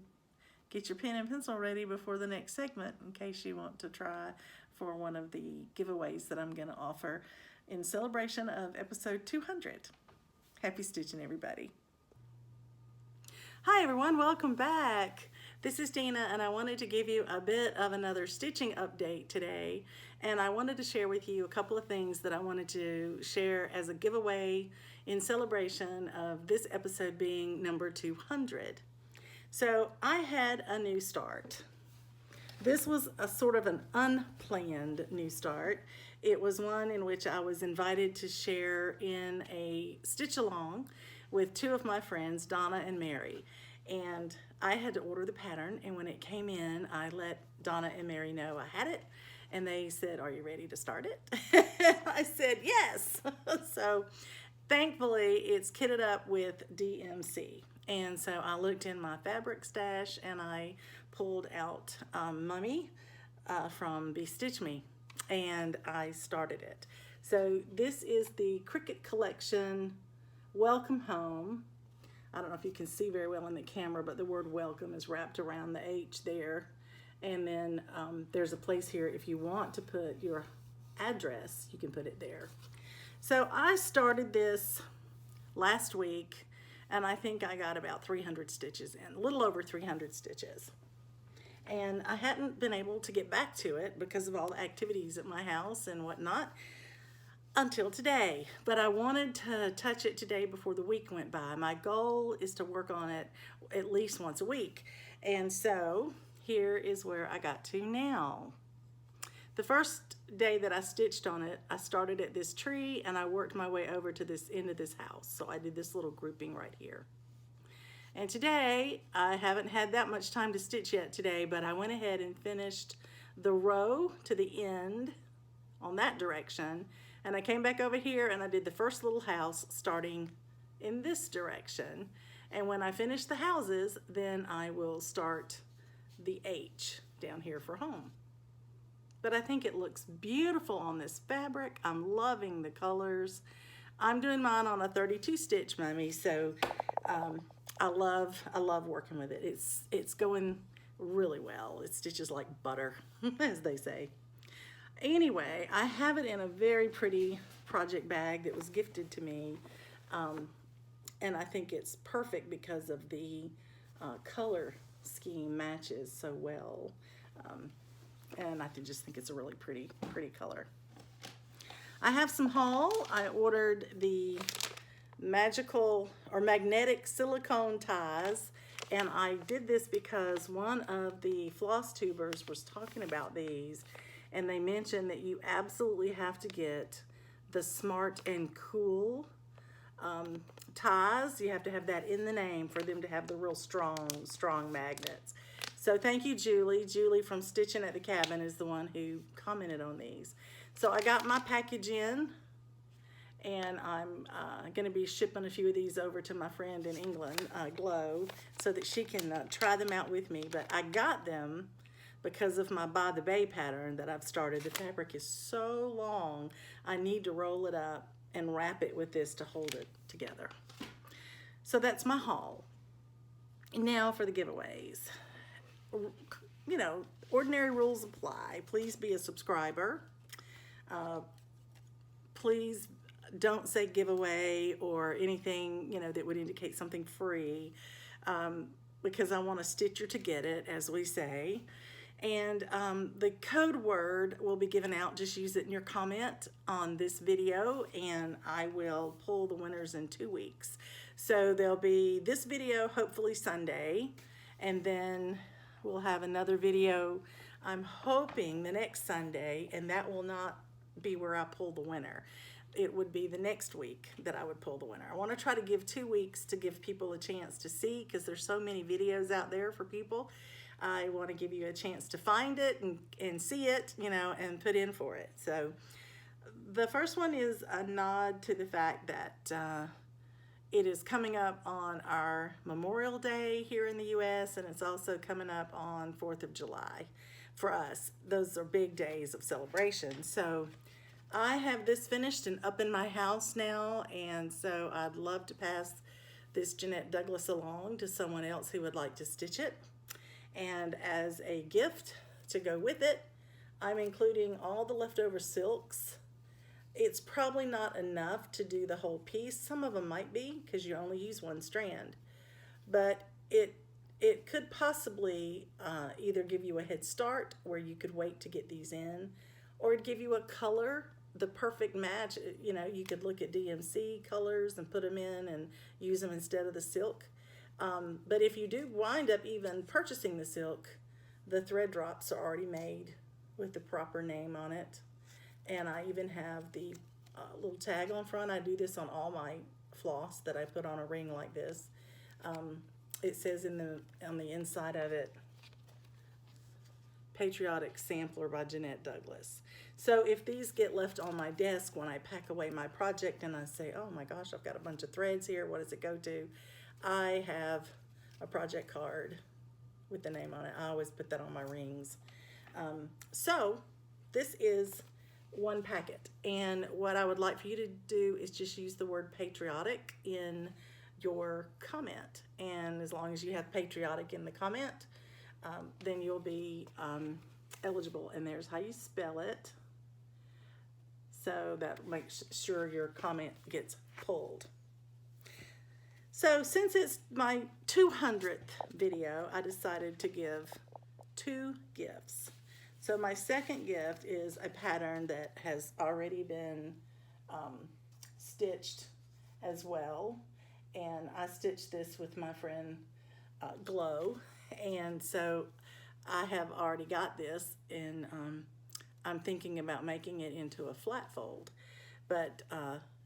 get your pen and pencil ready before the next segment in case you want to try for one of the giveaways that I'm going to offer in celebration of episode 200. Happy stitching, everybody. Hi, everyone. Welcome back. This is Dina, and I wanted to give you a bit of another stitching update today. And I wanted to share with you a couple of things that I wanted to share as a giveaway in celebration of this episode being number 200. So I had a new start. This was a sort of an unplanned new start. It was one in which I was invited to share in a stitch along with two of my friends, Donna and Mary. And I had to order the pattern, and when it came in, I let Donna and Mary know I had it, and they said, "Are you ready to start it?" I said, "Yes." So thankfully, it's kitted up with DMC. And so I looked in my fabric stash, and I pulled out Mummy from Bestitch Me, and I started it. So this is the Cricut Collection Welcome Home. I don't know if you can see very well in the camera, but the word welcome is wrapped around the H there. And then there's a place here if you want to put your address, you can put it there. So I started this last week, and I think I got about 300 stitches in, a little over 300 stitches. And I hadn't been able to get back to it because of all the activities at my house and whatnot until today. But I wanted to touch it today before the week went by. My goal is to work on it at least once a week. And so here is where I got to now. The first day that I stitched on it, I started at this tree and I worked my way over to this end of this house. So I did this little grouping right here. And today, I haven't had that much time to stitch yet today, but I went ahead and finished the row to the end on that direction. And I came back over here and I did the first little house starting in this direction. And when I finish the houses, then I will start the H down here for home. But I think it looks beautiful on this fabric. I'm loving the colors. I'm doing mine on a 32 stitch Mummy, so I love working with it. It's going really well. It stitches like butter, as they say. Anyway, I have it in a very pretty project bag that was gifted to me, and I think it's perfect because of the color scheme matches so well, and I just think it's a really pretty color. I have some haul. I ordered the magical or magnetic silicone ties And I did this because one of the floss tubers was talking about these, and they mentioned that you absolutely have to get the Smart and Cool ties. You have to have that in the name for them to have the real strong magnets. So thank you, Julie. Julie from Stitching at the Cabin is the one who commented on these. So I got my package in, and I'm going to be shipping a few of these over to my friend in England, Glow, so that she can try them out with me. But I got them because of my By the Bay pattern that I've started. The fabric is so long, I need to roll it up and wrap it with this to hold it together. So that's my haul. Now for the giveaways. You know, ordinary rules apply. Please be a subscriber. Please don't say giveaway or anything, you know, that would indicate something free, because I want a stitcher to get it, as we say. And the code word will be given out. Just use it in your comment on this video, and I will pull the winners in 2 weeks. So there'll be this video hopefully Sunday, and then we'll have another video, I'm hoping, the next Sunday, and that will not be where I pull the winner. It would be the next week that I would pull the winner. I want to try to give 2 weeks to give people a chance to see, because there's so many videos out there for people. I want to give you a chance to find it and see it, you know, and put in for it. So the first one is a nod to the fact that it is coming up on our Memorial Day here in the U.S., and it's also coming up on 4th of July for us. Those are big days of celebration. So I have this finished and up in my house now, and so I'd love to pass this Jeanette Douglas along to someone else who would like to stitch it. And as a gift to go with it, I'm including all the leftover silks. It's probably not enough to do the whole piece. Some of them might be, because you only use one strand. But it could possibly either give you a head start where you could wait to get these in, or it'd give you a color, the perfect match. You know, you could look at DMC colors and put them in and use them instead of the silk. But if you do wind up even purchasing the silk, the thread drops are already made with the proper name on it. And I even have the little tag on front. I do this on all my floss that I put on a ring like this. It says on the inside of it, Patriotic Sampler by Jeanette Douglas. So if these get left on my desk when I pack away my project and I say, oh my gosh, I've got a bunch of threads here, what does it go to? I have a project card with the name on it. I always put that on my rings. So this is one packet, and what I would like for you to do is just use the word patriotic in your comment, and as long as you have patriotic in the comment, then you'll be eligible. And there's how you spell it, so that makes sure your comment gets pulled. So since it's my 200th video, I decided to give 2 gifts. So my second gift is a pattern that has already been stitched as well. And I stitched this with my friend Glow. And so I have already got this, and I'm thinking about making it into a flat fold. But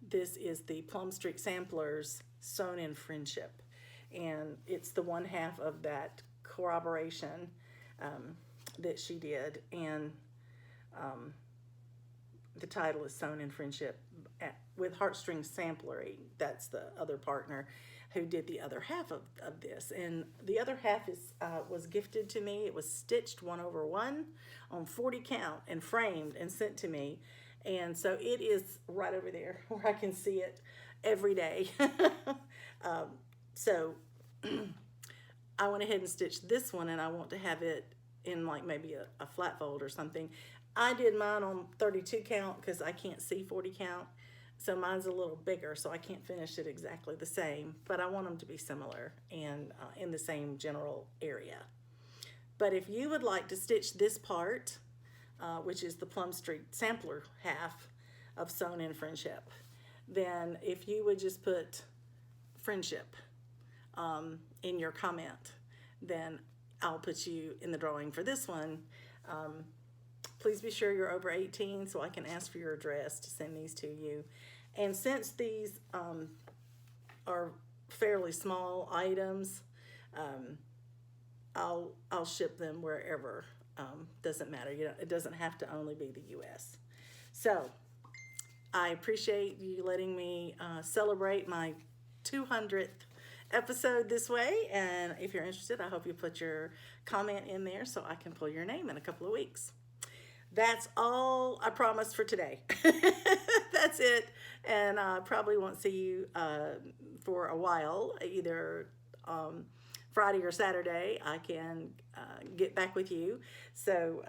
this is the Plum Street Samplers Sewn in Friendship, and it's the 1/2 of that corroboration that she did, and the title is Sewn in Friendship with Heartstrings Samplery. That's the other partner who did the other half of this, and the other half is was gifted to me. It was stitched 1/1 on 40 count and framed and sent to me, and so it is right over there where I can see it every day. So I went ahead and stitched this one, and I want to have it in like maybe a flat fold or something. I did mine on 32 count because I can't see 40 count. So mine's a little bigger, so I can't finish it exactly the same, but I want them to be similar and in the same general area. But if you would like to stitch this part, which is the Plum Street Sampler half of Sewn in Friendship, then if you would just put friendship in your comment, then I'll put you in the drawing for this one. Please be sure you're over 18 so I can ask for your address to send these to you. And since these are fairly small items, I'll ship them wherever. Doesn't matter. You know, it doesn't have to only be the U.S. So I appreciate you letting me celebrate my 200th episode this way. And if you're interested, I hope you put your comment in there so I can pull your name in a couple of weeks. That's all I promised for today. That's it. And I probably won't see you for a while, either Friday or Saturday. I can get back with you. So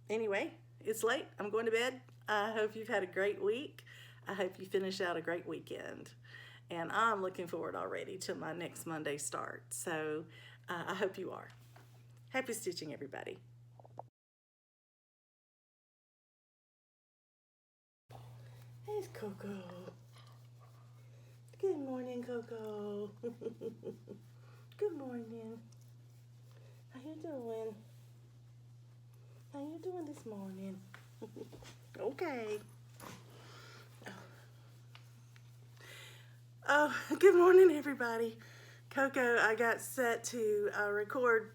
anyway, it's late. I'm going to bed. I hope you've had a great week. I hope you finish out a great weekend. And I'm looking forward already to my next Monday start. So I hope you are. Happy stitching, everybody. Here's Coco. Good morning, Coco. Good morning. How you doing? How you doing this morning? Okay. Oh, good morning, everybody. Coco, I got set to record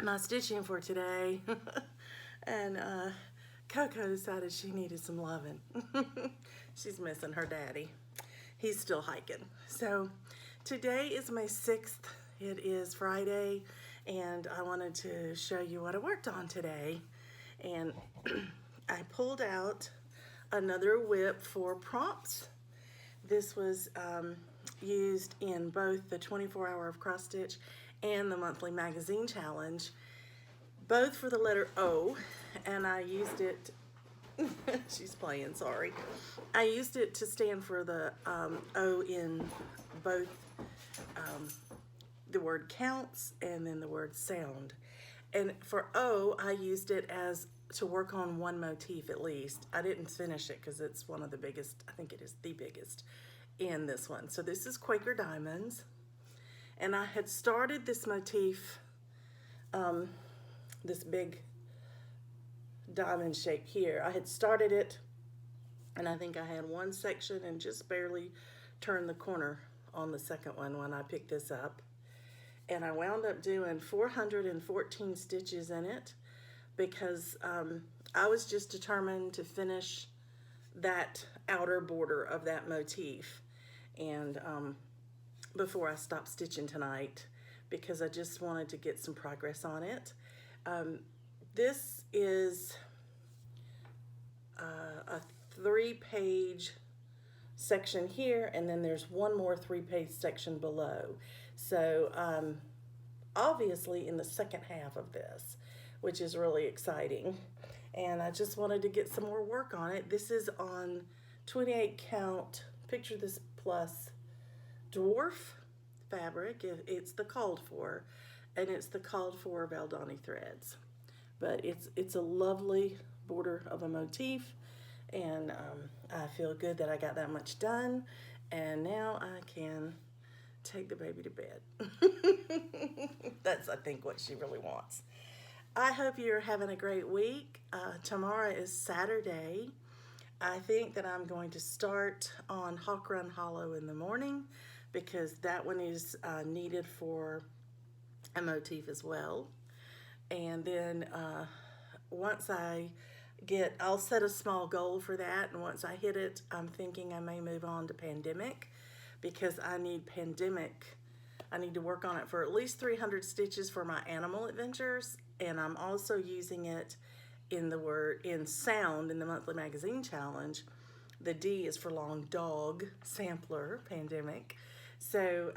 my stitching for today. And Coco decided she needed some loving. She's missing her daddy. He's still hiking. So today is May 6th. It is Friday, and I wanted to show you what I worked on today. And I pulled out another whip for prompts. This was used in both the 24-hour of cross stitch and the monthly magazine challenge, both for the letter O, and I used it, she's playing, sorry. I used it to stand for the O in both the word counts and then the word sound. And for O, I used it as to work on one motif at least. I didn't finish it because it's one of the biggest, I think it is the biggest in this one. So this is Quaker Diamonds. And I had started this motif, this big diamond shape here. I had started it, and I think I had one section and just barely turned the corner on the second one when I picked this up. And I wound up doing 414 stitches in it because I was just determined to finish that outer border of that motif, and before I stopped stitching tonight, because I just wanted to get some progress on it. This is a 3-page section here, and then there's one more 3-page section below. So obviously in the second half of this, which is really exciting. And I just wanted to get some more work on it. This is on 28 count, picture this plus dwarf fabric. It's the called for, and it's the called for Valdani threads. But it's a lovely border of a motif, and I feel good that I got that much done, and now I can take the baby to bed. That's, I think, what she really wants. I hope you're having a great week. Tomorrow is Saturday. I think that I'm going to start on Hawk Run Hollow in the morning because that one is needed for a motif as well. And then once I'll set a small goal for that, and once I hit it, I'm thinking I may move on to Pandemic because I need Pandemic. I need to work on it for at least 300 stitches for my animal adventures, and I'm also using it in sound in the monthly magazine challenge. The D is for long dog sampler, Pandemic. So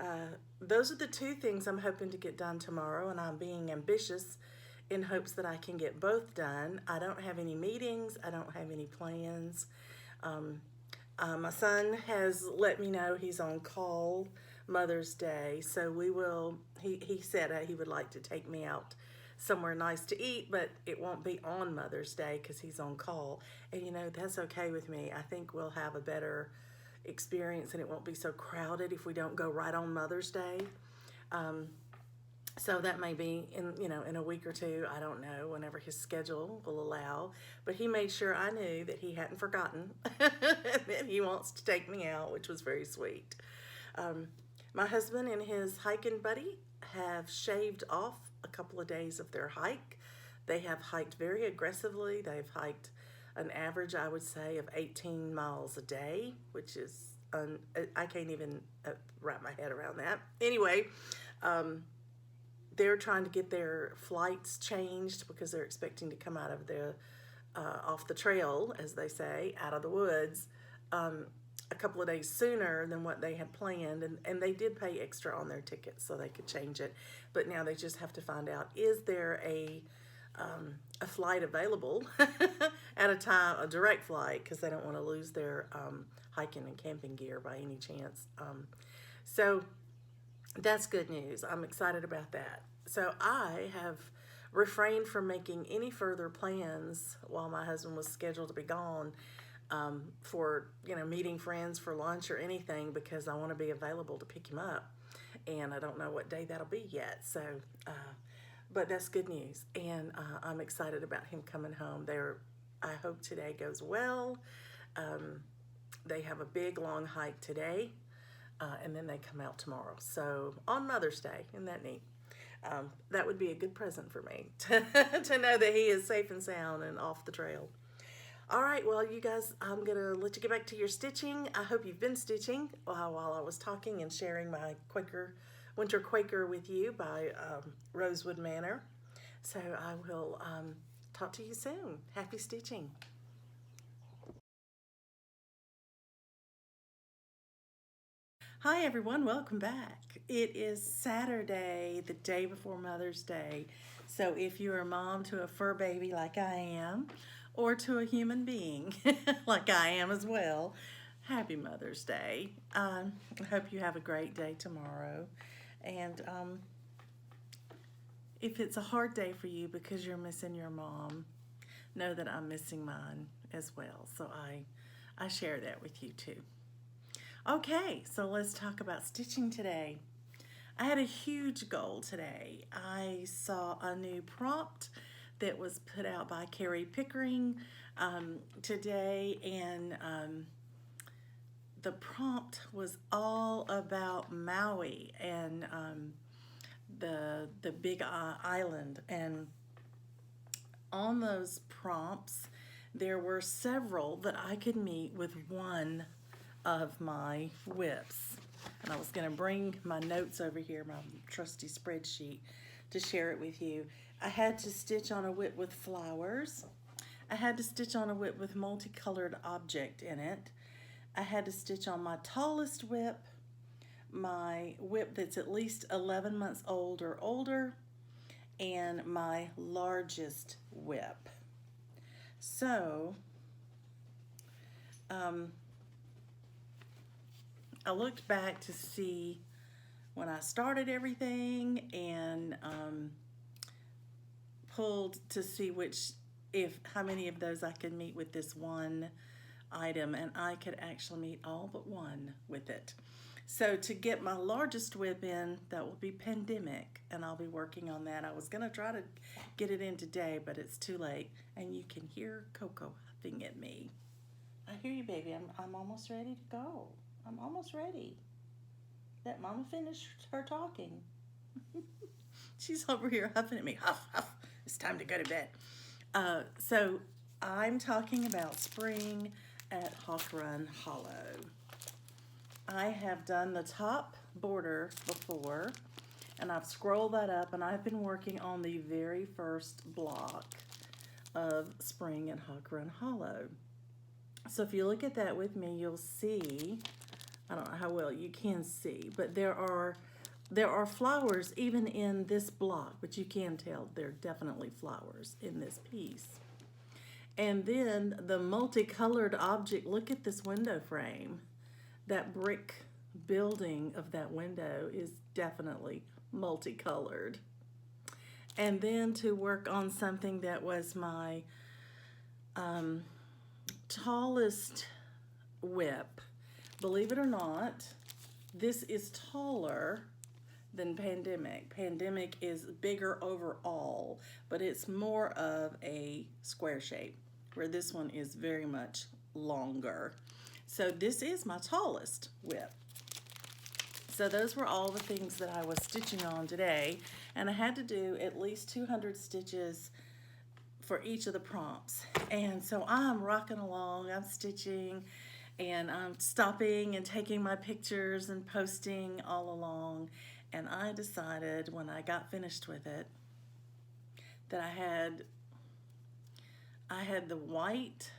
those are the two things I'm hoping to get done tomorrow, and I'm being ambitious in hopes that I can get both done. I don't have any meetings. I don't have any plans. My son has let me know he's on call Mother's Day, so he said he would like to take me out somewhere nice to eat, but it won't be on Mother's Day because he's on call. And you know, that's okay with me. I think we'll have a better experience, and it won't be so crowded if we don't go right on Mother's Day. So that may be in a week or two. I don't know, whenever his schedule will allow. But he made sure I knew that he hadn't forgotten that he wants to take me out, which was very sweet. My husband and his hiking buddy have shaved off a couple of days of their hike. They have hiked very aggressively. They've hiked an average, I would say, of 18 miles a day, which is, I can't even wrap my head around that. Anyway, they're trying to get their flights changed because they're expecting to come out of the off the trail, as they say, out of the woods, a couple of days sooner than what they had planned, and they did pay extra on their tickets so they could change it. But now they just have to find out, is there a flight available at a time, a direct flight, because they don't want to lose their hiking and camping gear by any chance. So that's good news. I'm excited about that. So I have refrained from making any further plans while my husband was scheduled to be gone, for meeting friends for lunch or anything, because I want to be available to pick him up, and I don't know what day that'll be yet. So but that's good news, and I'm excited about him coming home. I hope today goes well. They have a big long hike today, and then they come out tomorrow. So on Mother's Day, isn't that neat? That would be a good present for me to know that he is safe and sound and off the trail. All right, well, you guys, I'm going to let you get back to your stitching. I hope you've been stitching while I was talking and sharing my Winter Quaker with you by Rosewood Manor. So I will talk to you soon. Happy stitching. Hi everyone, welcome back. It is Saturday, the day before Mother's Day. So if you're a mom to a fur baby like I am, or to a human being like I am as well, happy Mother's Day. I hope you have a great day tomorrow. And if it's a hard day for you because you're missing your mom, know that I'm missing mine as well. So I share that with you too. Okay, so let's talk about stitching today. I had a huge goal today. I saw a new prompt that was put out by Carrie Pickering today, and the prompt was all about Maui and the big island. And on those prompts, there were several that I could meet with one of my whips. And I was going to bring my notes over here, my trusty spreadsheet, to share it with you. I had to stitch on a whip with flowers. I had to stitch on a whip with multicolored object in it. I had to stitch on my tallest whip, my whip that's at least 11 months old or older, and my largest whip. So, I looked back to see when I started everything, and pulled to see how many of those I could meet with this one item, and I could actually meet all but one with it. So to get my largest whip in, that will be Pandemic, and I'll be working on that. I was going to try to get it in today, but it's too late, and you can hear Coco huffing at me. I hear you, baby. I'm almost ready to go. I'm almost ready. Let Mama finish her talking. She's over here huffing at me. Huff, huff. It's time to go to bed. So I'm talking about spring at Hawk Run Hollow. I have done the top border before, and I've scrolled that up, and I've been working on the very first block of spring at Hawk Run Hollow. So if you look at that with me, you'll see, I don't know how well you can see, but there are flowers even in this block, but you can tell there are definitely flowers in this piece. And then the multicolored object, look at this window frame. That brick building of that window is definitely multicolored. And then to work on something that was my tallest whip, believe it or not, this is taller than Pandemic. Pandemic is bigger overall, but it's more of a square shape, where this one is very much longer. So this is my tallest whip. So those were all the things that I was stitching on today, and I had to do at least 200 stitches for each of the prompts. And so I'm rocking along, I'm stitching, and I'm stopping and taking my pictures and posting all along. And I decided when I got finished with it that I had the white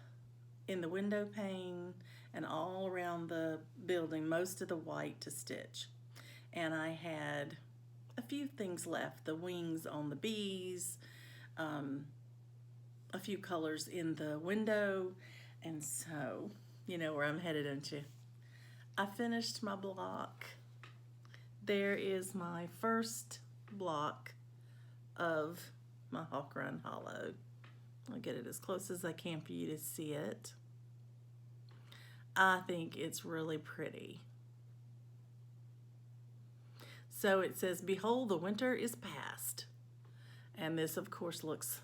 in the window pane and all around the building, most of the white to stitch. And I had a few things left, the wings on the bees, a few colors in the window. And so, you know where I'm headed, don't you? I finished my block. There is my first block of my Hawk Run Hollow. I'll get it as close as I can for you to see it. I think it's really pretty. So it says, "Behold, the winter is past." And this, of course, looks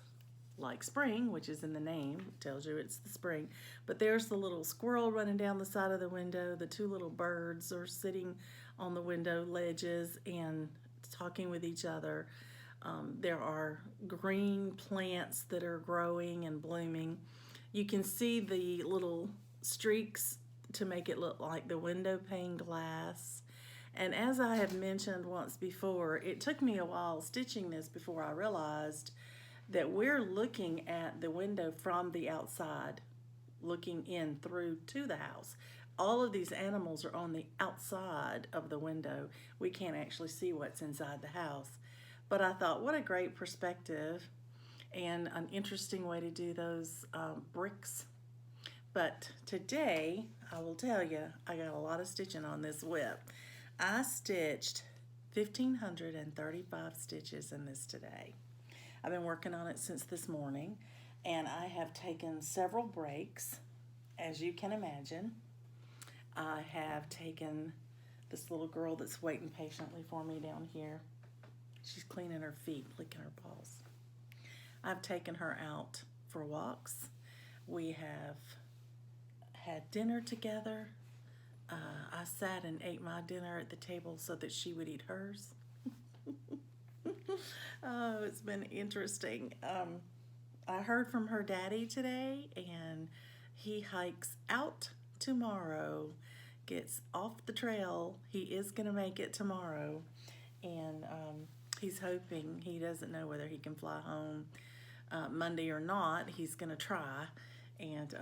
like spring, which is in the name. It tells you it's the spring. But there's the little squirrel running down the side of the window. The two little birds are sitting on the window ledges and talking with each other. There are green plants that are growing and blooming. You can see the little streaks to make it look like the window pane glass. And as I have mentioned once before, it took me a while stitching this before I realized that we're looking at the window from the outside, looking in through to the house. All of these animals are on the outside of the window. We can't actually see what's inside the house. But I thought, what a great perspective and an interesting way to do those bricks. But today, I will tell you, I got a lot of stitching on this whip. I stitched 1,535 stitches in this today. I've been working on it since this morning, and I have taken several breaks, as you can imagine. I have taken this little girl that's waiting patiently for me down here. She's cleaning her feet, licking her paws. I've taken her out for walks. We have had dinner together. I sat and ate my dinner at the table so that she would eat hers. Oh, it's been interesting. I heard from her daddy today, and he hikes out tomorrow, gets off the trail. He is going to make it tomorrow, and he's hoping, he doesn't know whether he can fly home Monday or not. He's going to try, and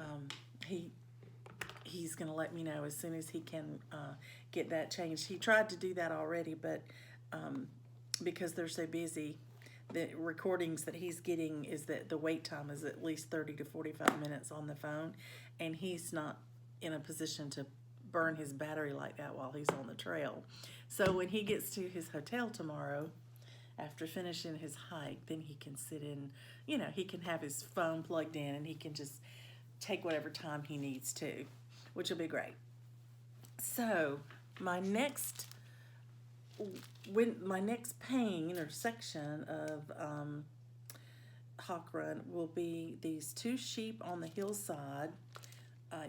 he's going to let me know as soon as he can get that changed. He tried to do that already, but because they're so busy, the recordings that he's getting is that the wait time is at least 30 to 45 minutes on the phone, and he's not in a position to burn his battery like that while he's on the trail. So when he gets to his hotel tomorrow, after finishing his hike, then he can sit in, you know, he can have his phone plugged in and he can just take whatever time he needs to, which will be great. So my next pane or section of Hawk Run will be these two sheep on the hillside.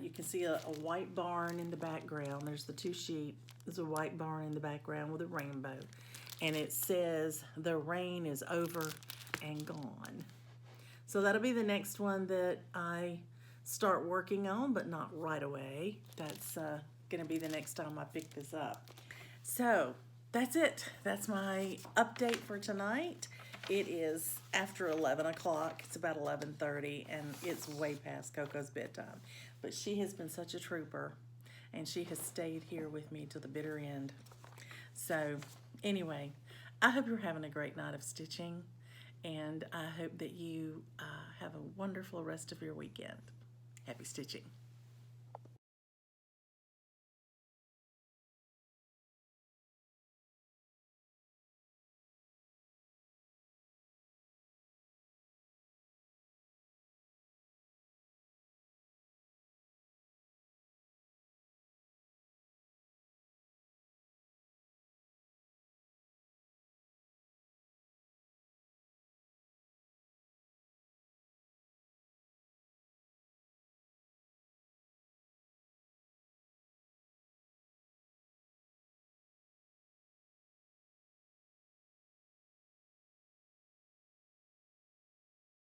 You can see a white barn in the background. There's the two sheep. There's a white barn in the background with a rainbow. And it says, "The rain is over and gone." So that'll be the next one that I start working on, but not right away. That's gonna be the next time I pick this up. So that's it. That's my update for tonight. It is after 11 o'clock. It's about 11:30, and it's way past Coco's bedtime. But she has been such a trooper, and she has stayed here with me till the bitter end. So anyway, I hope you're having a great night of stitching, and I hope that you have a wonderful rest of your weekend. Happy stitching.